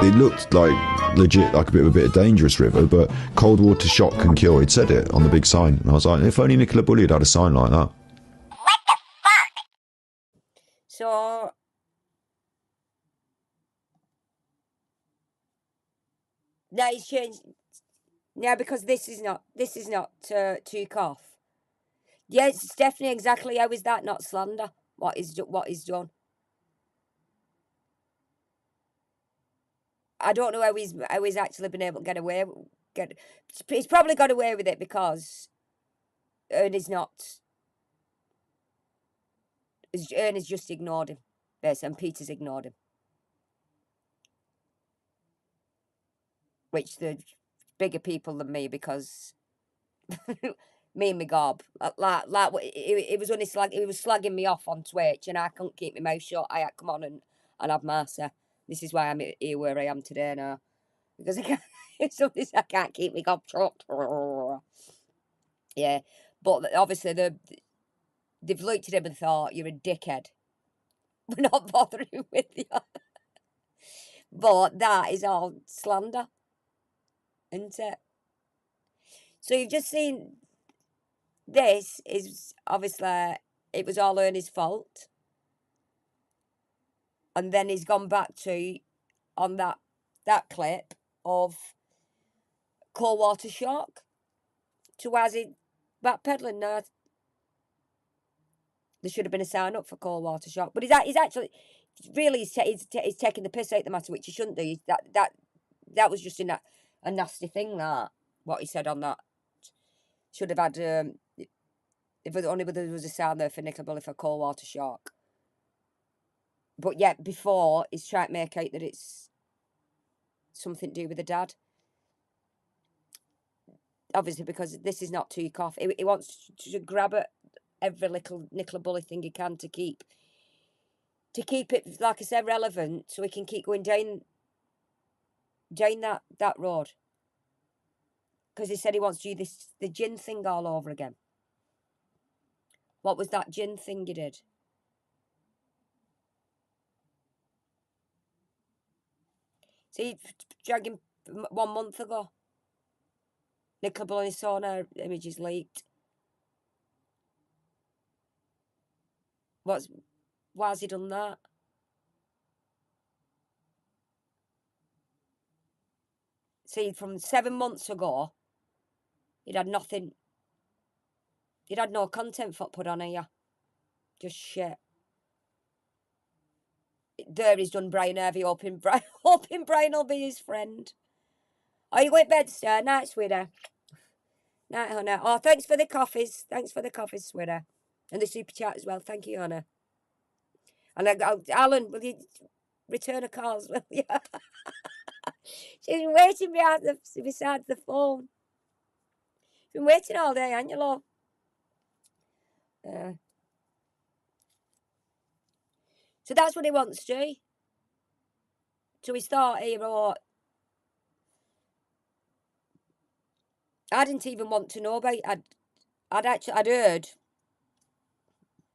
It looked like legit, like a bit of dangerous river, but cold water shock can kill. It said it on the big sign, and I was like, if only Nicola Bully had a sign like that. So now he's changed. Now because this is not took off. Yes, it's definitely exactly how is that not slander? What is done? I don't know how he's actually been able to get away. He's probably got away with it because Ernie's just ignored him. Yes, and Peter's ignored him. Which the bigger people than me because me and my gob. It was only he was slagging me off on Twitch and I couldn't keep my mouth shut. I had to come on and have mercy. This is why I'm here where I am today now. Because I can't keep my gob shut. Yeah. But obviously they've looked at him and thought, you're a dickhead. We're not bothering with you. But that is all slander. Isn't it? So you've just seen this is obviously it was all Ernie's fault. And then he's gone back to on that clip of cold water shock. So why is he backpedaling now? There should have been a sign up for cold water shock. But he's actually really he's taking the piss out the matter, which he shouldn't do. That was just a nasty thing, that what he said on that. Should have had if only there was a sound there for Nicola Bully for cold water shock. But yet before he's trying to make out that it's something to do with the dad. Obviously because this is not too cough. He wants to grab at every little Nicola Bully thing he can to keep it, like I said, relevant, so he can keep going down that road. Because he said he wants to do the gin thing all over again. What was that gin thing he did? See, dragging 1 month ago. Nicola Bulley saw her images leaked. Why has he done that? See, from 7 months ago, he'd had nothing. He'd had no content for put on here. Just shit. There he's done Brian Hervey, hoping Brian will be his friend. Oh, you went to bed, sir? Night, sweetie. Night, honey. Oh, thanks for the coffees. Thanks for the coffees, sweetie. And the super chat as well. Thank you, honey. And Alan, will you return a calls, will you? She's been waiting beside the phone. Been waiting all day, ain't you, love? So that's what he wants, G. So he thought he wrote. I didn't even want to know about. I'd heard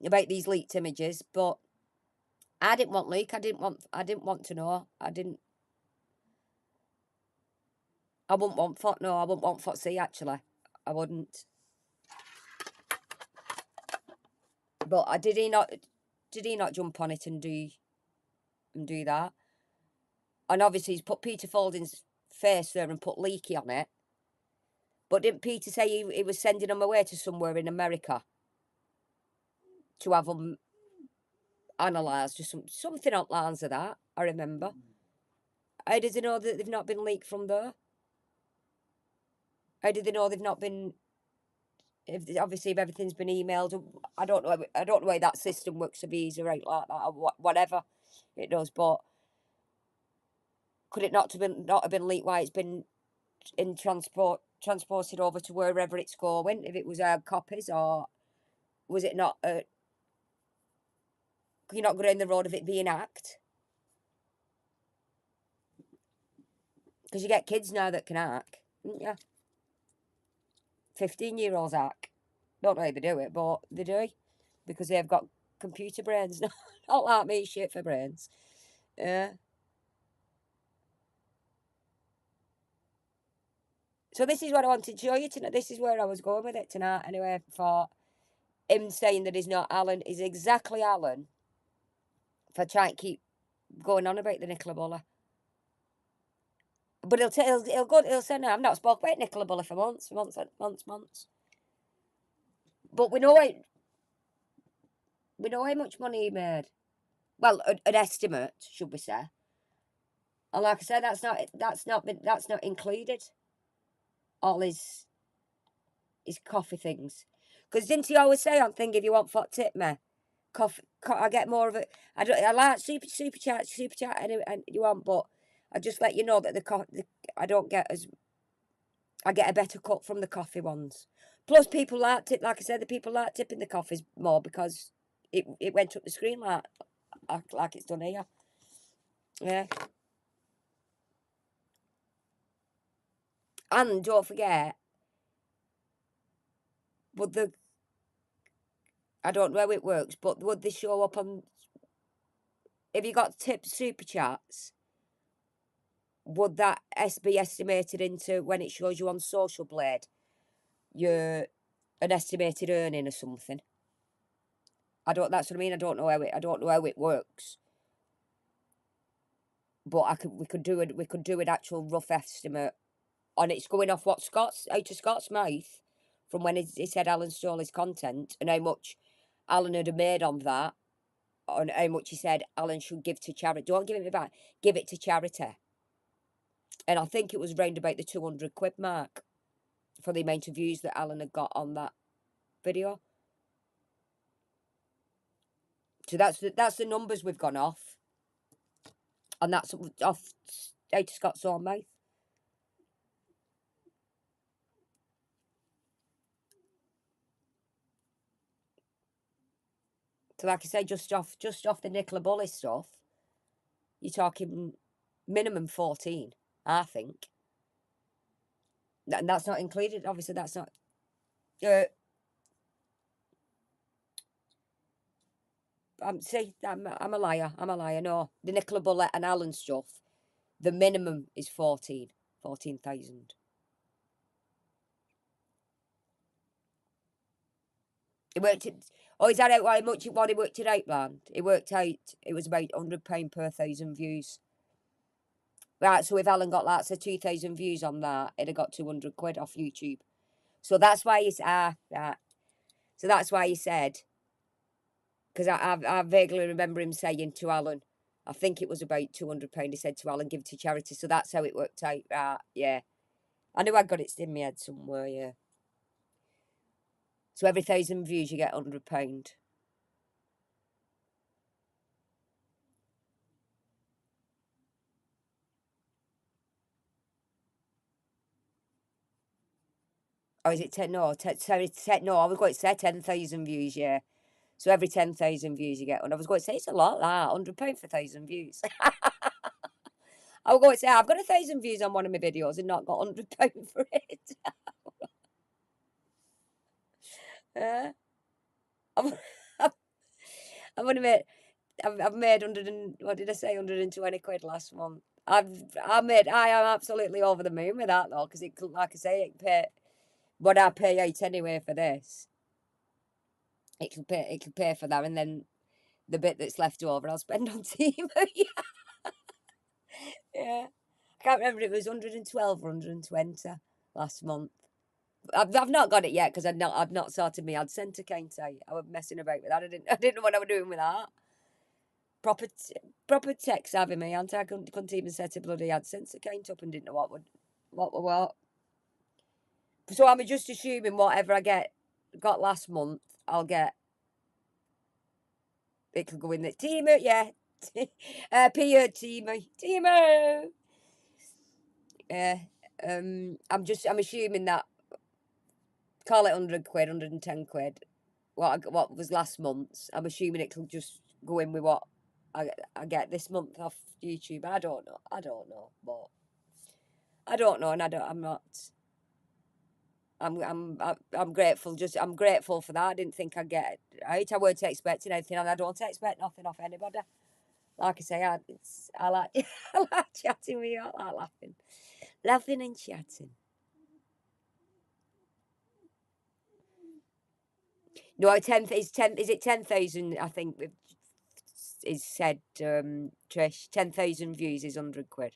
about these leaked images, but I didn't want leak. I didn't want to know. I wouldn't want for no. I wouldn't want for see actually. I wouldn't. But did he not jump on it and do that? And obviously he's put Peter Folding's face there and put Leaky on it. But didn't Peter say he was sending them away to somewhere in America to have them analysed or something on lines of that? I remember. How did they know that they've not been leaked from there? How did they know they've not been? Obviously, if everything's been emailed, I don't know how that system works. A visa right like that, or whatever it does. But could it not have been leaked? Why it's been in transported over to wherever it's going? If it was copies, or was it not? You're not going down the road of it being hacked, because you get kids now that can hack, don't you? 15-year-olds hack. Don't know how they do it, but they do, because they've got computer brains. Not like me, shit for brains. Yeah. So this is what I wanted to show you tonight. This is where I was going with it tonight. Anyway, for him saying that he's not Alan is exactly Alan for trying to keep going on about the Nicola Bulley. But he'll say, no, I've not spoken about Nicola Bulley for months. But we know how much money he made. Well, an estimate, should we say? And like I said, that's not included. All his coffee things. Because didn't he always say on thing, if you want to tip me, coffee, I get more of it. I like super chat and you want, but I just let you know that I don't get I get a better cut from the coffee ones. Plus, people like tip, like I said, the people like tipping the coffees more because it went up the screen like it's done here. Yeah. And don't forget, I don't know how it works, but would they show up on, if you got tipped super chats, would that be estimated into when it shows you on Social Blade, an estimated earning or something? That's what I mean. I don't know how it works. But we could do an actual rough estimate, and it's going off what out of Scott's mouth from when he said Alan stole his content and how much Alan had made on that, and how much he said Alan should give to charity. Don't give it back. Give it to charity. And I think it was round about the 200 quid mark for the amount of views that Alan had got on that video. So that's the numbers we've gone off. And that's off out of Scott's own mouth. So like I say, just off the Nicola Bulley stuff, you're talking minimum 14, I think. And that's not included. Obviously, that's not. Uh, See, I'm a liar. I'm a liar. No, the Nicola Bullet and Alan stuff, the minimum is 14,000. It worked. Oh, is that how much what it worked it out, man? It worked out. It was about £100 per 1,000 views. Right. So if Alan got that, so 2,000 views on that, it'd have got 200 quid off YouTube. So that's why he's right. So that's why he said. Because I vaguely remember him saying to Alan, I think it was about £200. He said to Alan, give it to charity. So that's how it worked out. Right, yeah. I knew I got it in my head somewhere, yeah. So every 1,000 views, you get £100. Or is it 10? No, sorry, no, I was going to say 10,000 views, yeah. So every 10,000 views, you get one. I was going to say, it's a lot, that. £100 for 1,000 views. I was going to say, I've got 1,000 views on one of my videos and not got £100 for it. I'm gonna make. I've made 100 and what did I say? 120 quid last month. I am absolutely over the moon with that though, because it, like I say, it pay what I pay out anyway for this. It can pay for that, and then the bit that's left over, I'll spend on Temu. Yeah, I can't remember if it was 112 or 120 last month. I've not got it yet because I've not sorted my AdSense account out. I was messing about with that. I didn't know what I was doing with that. Proper tech savvy me, aren't I? I couldn't even set a bloody AdSense account up and didn't know what. So I'm just assuming whatever I got last month, I'll get. It could go in the Temu, yeah. Temu. Yeah. I'm assuming that. Call it 100 quid, 110 quid. What was last month's? I'm assuming it can just go in with what I get this month off YouTube. I don't know, but I don't know, and I'm not. I'm grateful. I'm grateful for that. I didn't think I'd get it out. I weren't expecting anything, and I don't expect nothing off anybody. Like I say, I like I like chatting with you. I like laughing and chatting. No, is it 10,000? I think is said, Trish. 10,000 views is 100 quid.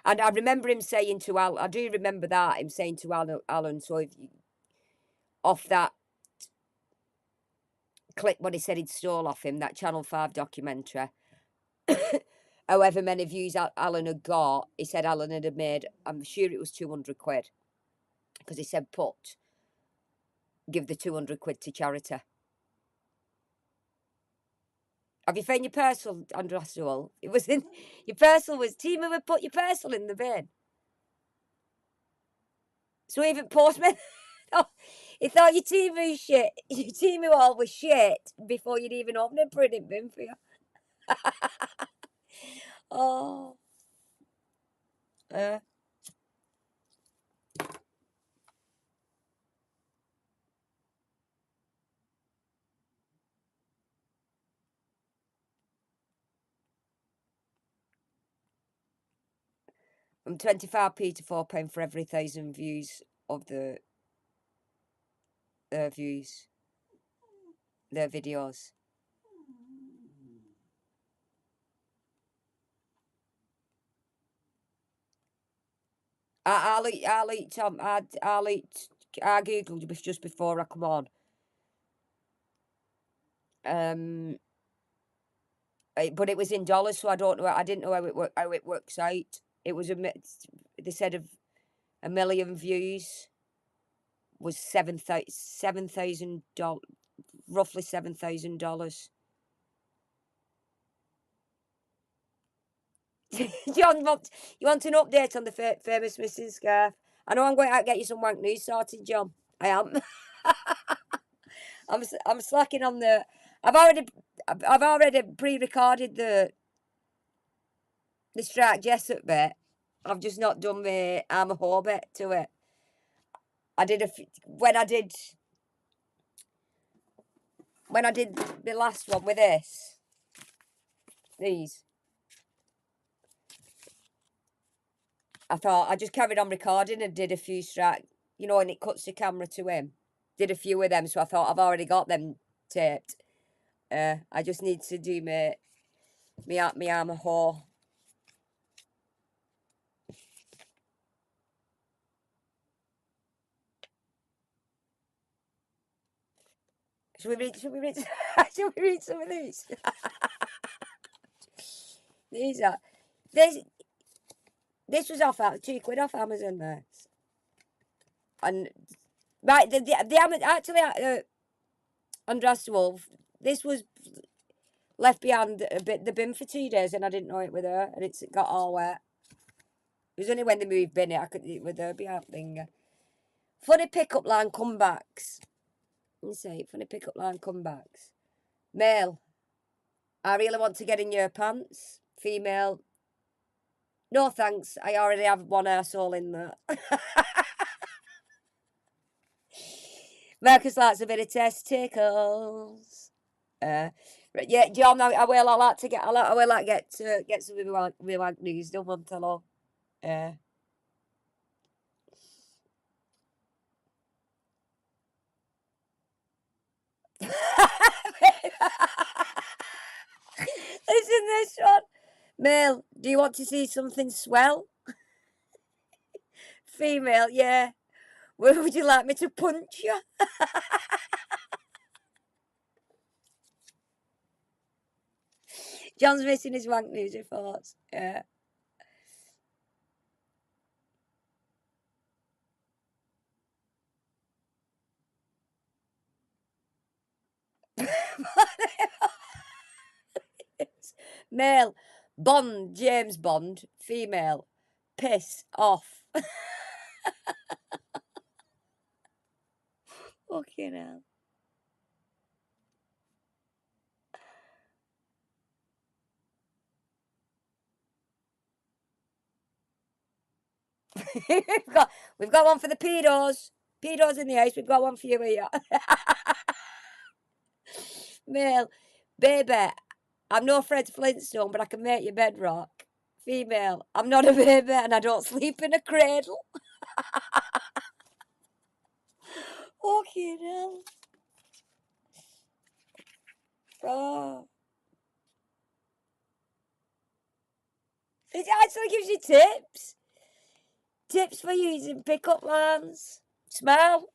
And I remember him saying to Alan, I do remember that, him saying to Alan, so if you, off that clip what he said he'd stole off him, that Channel 5 documentary, however many views Alan had got, he said Alan had made, I'm sure it was 200 quid. Because he said, give the 200 quid to charity. Have you found your parcel, Andrew Astral? It was in your parcel was Temu would put your parcel in the bin. So even postman, he thought your Temu shit, your Temu all was shit before you'd even open it, put it in bin for you. Oh. From 25p to £4 for every 1,000 views of the views, their videos. I googled just before I come on. But it was in dollars, so I don't know. I didn't know how it works out. It was they said of 1 million views was $7,000, roughly $7,000. John, you want an update on the famous missing scarf? I know I'm going to get you some wank news sorted, John. I am. I'm slacking on the. I've already pre-recorded the Strike Jessup bit. I've just not done my I'm a whore bit to it. I did when I did the last one with these. I thought I just carried on recording and did a few strike, you know, and it cuts the camera to him. Did a few of them, so I thought I've already got them taped. I just need to do me I'm a whore. Should we read? Should we read? Should we read some of these? These are this was off £2 off Amazon, mates. And right, actually Andras Wolf. This was left behind the bin for 2 days, and I didn't know it with her, and it got all wet. It was only when they moved bin I could eat with her behind thing. Funny pickup line comebacks. Let me see. Funny pickup line comebacks. Male. I really want to get in your pants. Female. No thanks. I already have one arsehole in there. Marcus likes a bit of testicles. Yeah, John, I will like to get. I will like get some real like news done on hello. Listen this one. Male, do you want to see something swell? Female, yeah. Where would you like me to punch you? John's missing his wank news reports. Yeah. Male, Bond, James Bond. Female, piss off. Fucking hell. we've got one for the pedos. Pedos in the house. We've got one for you here. Male, baby, I'm no Fred Flintstone, but I can make your bed rock. Female, I'm not a baby and I don't sleep in a cradle. Fucking hell. Oh. It actually gives you tips. Tips for using pickup lines. Smile.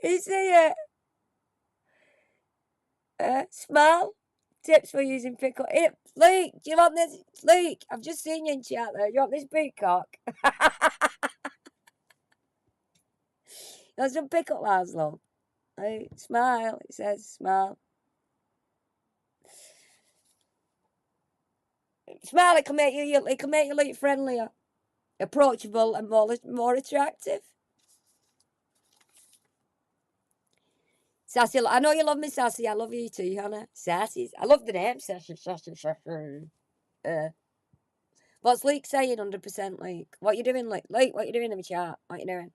You see it? Smile. Tips for using pickup. Luke, do you want this? Luke, I've just seen you in chat there. You want this peacock? There's some pickup lines, love. Smile. It says smile. Smile. It can make you look friendlier, approachable, and more attractive. Sassy, I know you love me, Sassy. I love you too, Hannah. Sassy. I love the name, Sassy. What's Luke saying? 100%, Luke. What you doing, Luke? Luke, what you doing in the chat? What you doing?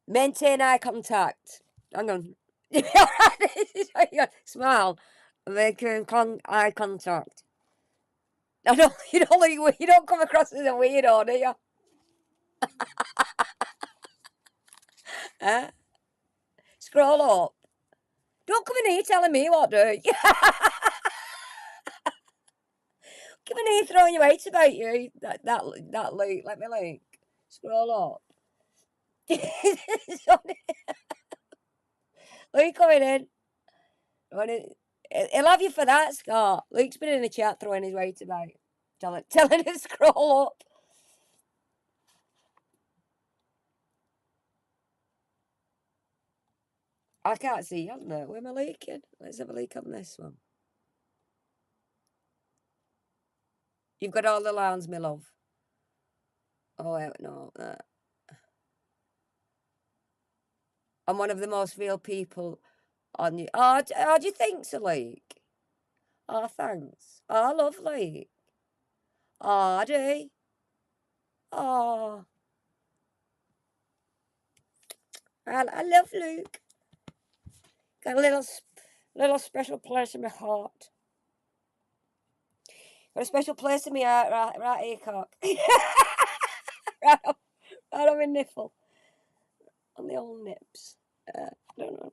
Maintain eye contact. Hang on. Smile. Make eye contact. I know you don't come across as a weirdo, do you? Scroll up. Don't come in here telling me what to do. Come in here throwing your weight about you. That Luke. Let me look. Scroll up. Luke coming in. He'll have you for that, Scott. Luke's been in the chat throwing his weight about. Telling him to scroll up. I can't see on there. Where am I leaking? Let's have a leak on this one. You've got all the lines, my love. Oh, no. I'm one of the most real people on you. Oh, how do you think so, like? Oh, thanks. Oh, lovely. Oh, do. Oh, I love Luke. Got a little special place in my heart. Got a special place in my heart, right here, cock. right on my nipple. On the old nips. I don't know.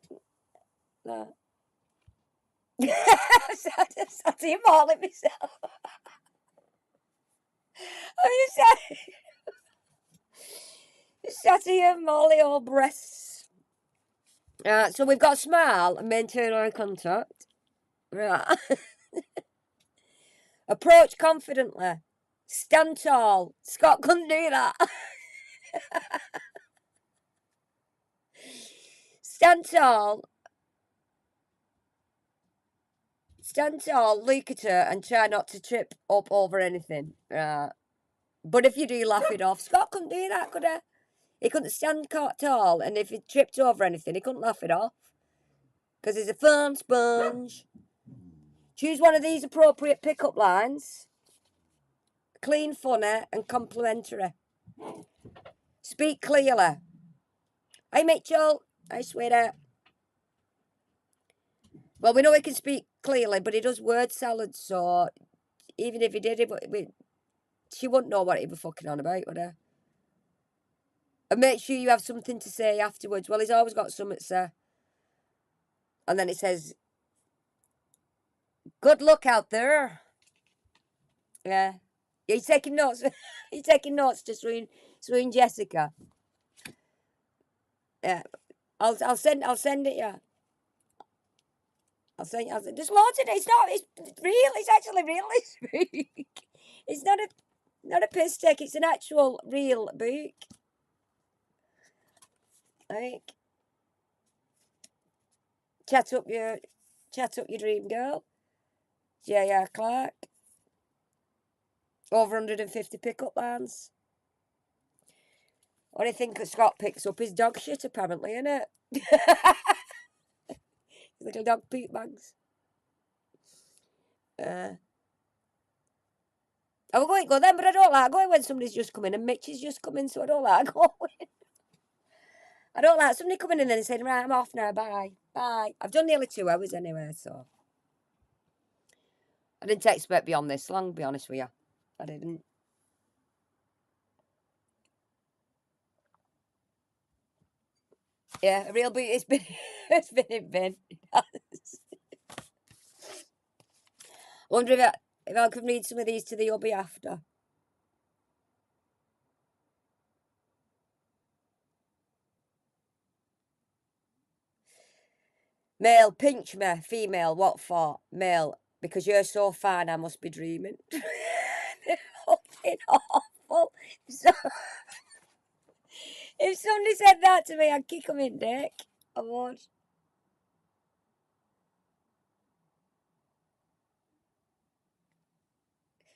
No. I see him all at myself. I sat here, Molly, all breasts. So we've got smile and maintain eye contact. Right. Approach confidently. Stand tall. Scott couldn't do that. Stand tall. Stand tall, look at her, and try not to trip up over anything. Right. But if you do, laugh it off. Scott couldn't do that, could he? He couldn't stand tall, and if he tripped over anything, he couldn't laugh it off. Because he's a fun sponge. Choose one of these appropriate pickup lines. Clean, funny, and complimentary. Speak clearly. Hey, Mitchell. Hey, sweetheart. Well, we know he can speak clearly, but he does word salads, so even if he did it, she wouldn't know what he was fucking on about, would he? And make sure you have something to say afterwards. Well, he's always got something to say. And then it says, good luck out there. Yeah. He's taking notes. He's taking notes to swoon Jessica. Yeah. I'll send it, yeah. I'll send there's loads in it. It's real. It's actually real, this book. It's not a piss take, it's an actual real book. Like, chat up your dream girl. J.R. Clark. Over 150 pickup lines. Only thing that Scott picks up is dog shit, apparently, innit? Little dog poop bags. I was going to go then, but I don't like going when somebody's just coming, and Mitch is just coming, so I don't like going. I don't like somebody coming in and saying, right, I'm off now, bye. Bye. I've done nearly 2 hours anyway, so. I didn't expect beyond this long, to be honest with you. I didn't. Yeah, a real boot. It's been in bin. I wonder if I could read some of these to the hubby after. Male, pinch me. Female, what for? Male, because you're so fine, I must be dreaming. Fucking awful. So, if somebody said that to me, I'd kick them in dick. I would.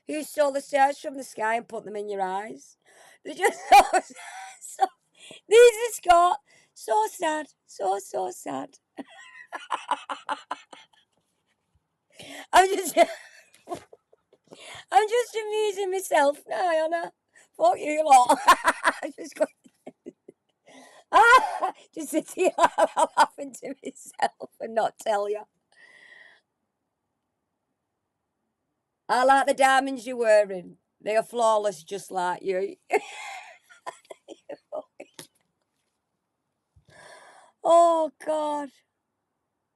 Who stole the stars from the sky and put them in your eyes? They're just so these are Scott. So sad. So sad. I'm just amusing myself now, Anna. Fuck you lot. I'm just going just sit here laughing to myself and not tell you. I like the diamonds you're wearing. They are flawless, just like you. Oh, God.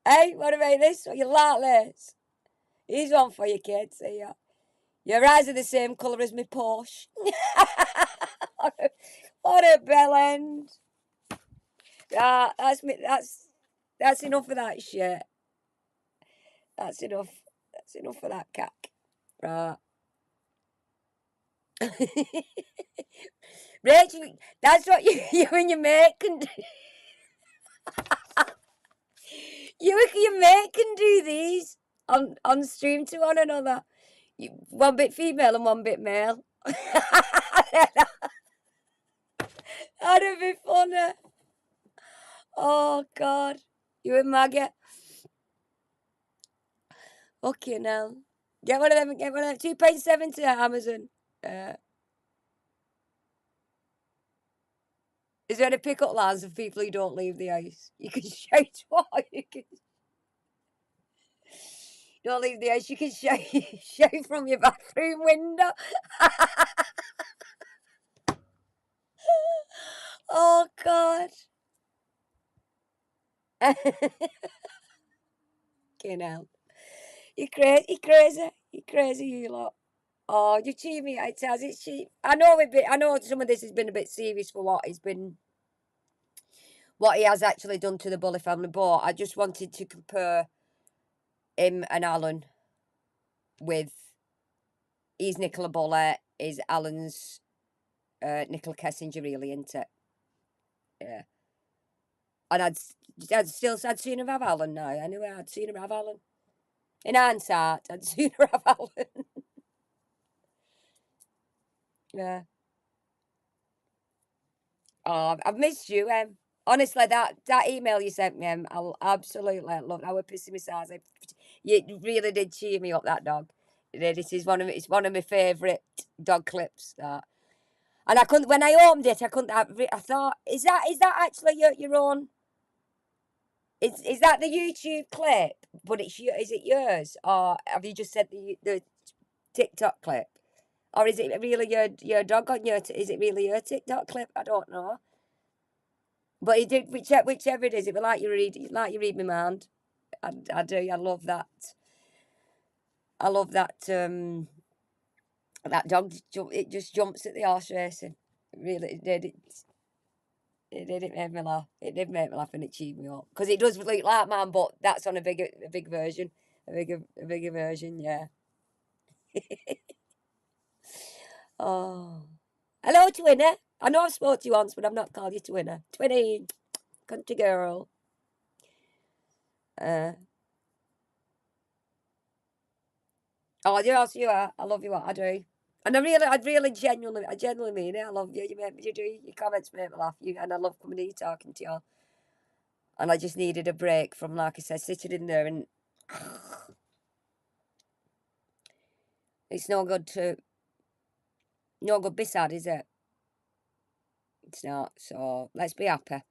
Hey, what about this? You like this? Here's one for you, kids. See ya. Your eyes are the same colour as my Porsche. What a bell end. That's enough of that shit. That's enough. That's enough of that cack. Right. Rachel, that's what you and your mate can do. You and your mate can do these on stream to one another. One bit female and one bit male. That'd be funny. Oh, God. You and Maggie. Okay, now. Get one of them. Get one of them. £2.70 at Amazon. Is there any pick-up lines of people who don't leave the house? You can shout what? You can... Don't leave the house. You can shout, shout from your bathroom window. Oh, God. Okay, now. You're crazy. You're crazy. You're crazy, you lot. Oh, you cheat me. It says it's cheap. I know I know some of this has been a bit serious for what he has actually done to the Bully family, but I just wanted to compare him and Alan with he's Nicola Bully, is Alan's Nicola Kessinger, really, isn't it? Yeah. And I'd sooner have Alan now. Anyway, I'd sooner have Alan. In hindsight, I'd sooner have Alan. Yeah. Oh, I've missed you, honestly, that email you sent me, I absolutely love. I was pissing my size. You really did cheer me up, that dog. It did. It's one of my favourite dog clips. That, and I couldn't when I opened it. I couldn't. I thought, is that actually your own? Is that the YouTube clip? But is it yours, or have you just said the TikTok clip, or is it really your dog on your? Is it really your TikTok clip? I don't know. But he did whichever it is. It was like you read my mind. I do. I love that. I love that. That dog. It just jumps at the horse racing. Really, it did. It made me laugh. It did make me laugh and it cheered me up because it does look like mine, but that's on a big version. A bigger version. Yeah. Oh. Hello, Twinner. I know I've spoke to you once, but I've not called you Twinner. Twinny, country girl. Oh, yes, you are. I love you. What I do, and I genuinely mean it. I love you. You do. Your comments make me laugh. And I love coming here talking to you. And I just needed a break from, like I said, sitting in there and it's no good be sad, is it? It's not. So let's be happy.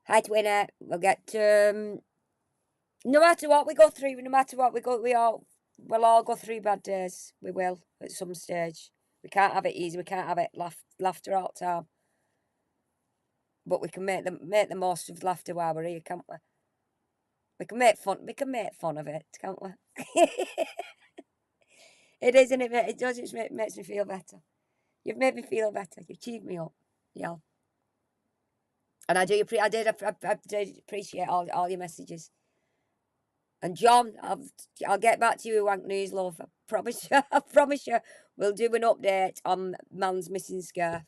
Hi, Twinner. We'll get no matter what we go through, we'll all go through bad days. We will at some stage. We can't have it easy. We can't have it laughter all the time. But we can make the most of laughter while we're here, can't we? We can make fun of it, can't we? It is, isn't it? It does. It makes me feel better. You've made me feel better. You've cheered me up. Yeah. And I did appreciate all your messages. And John, I'll get back to you, Wank News, love. I promise you. I promise you. We'll do an update on man's missing scarf.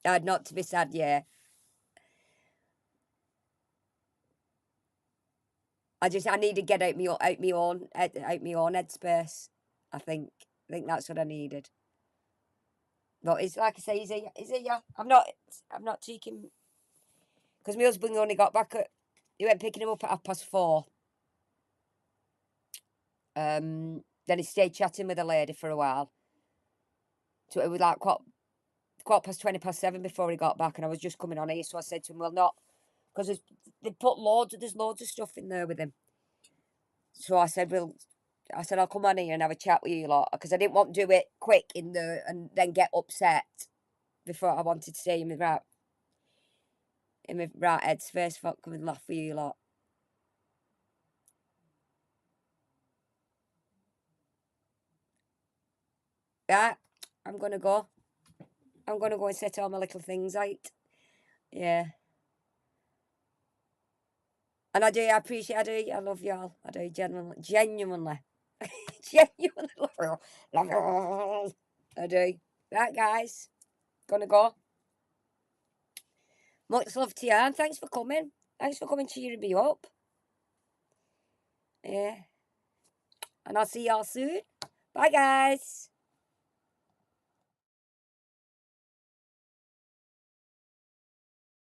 Not to be sad, yeah. I need to get out my own headspace. I think that's what I needed. But it's like I say, is it? Yeah. I'm not cheeking. Because my husband only got back he went picking him up at 4:30. Then he stayed chatting with a lady for a while. So it was like 7:15 before he got back, and I was just coming on here, so I said to him, well, not, because they put there's loads of stuff in there with him. So I said, I'll come on here and have a chat with you lot, because I didn't want to do it quick in there and then get upset before I wanted to say in my right headspace, for come and laugh with you lot. Yeah, I'm gonna go and set all my little things out. Yeah. And I appreciate, I love y'all. I do, genuinely. Genuinely love you. I do. Right, guys. Gonna go. Much love to you, and thanks for coming. Thanks for coming, cheering me up. Yeah. And I'll see y'all soon. Bye, guys.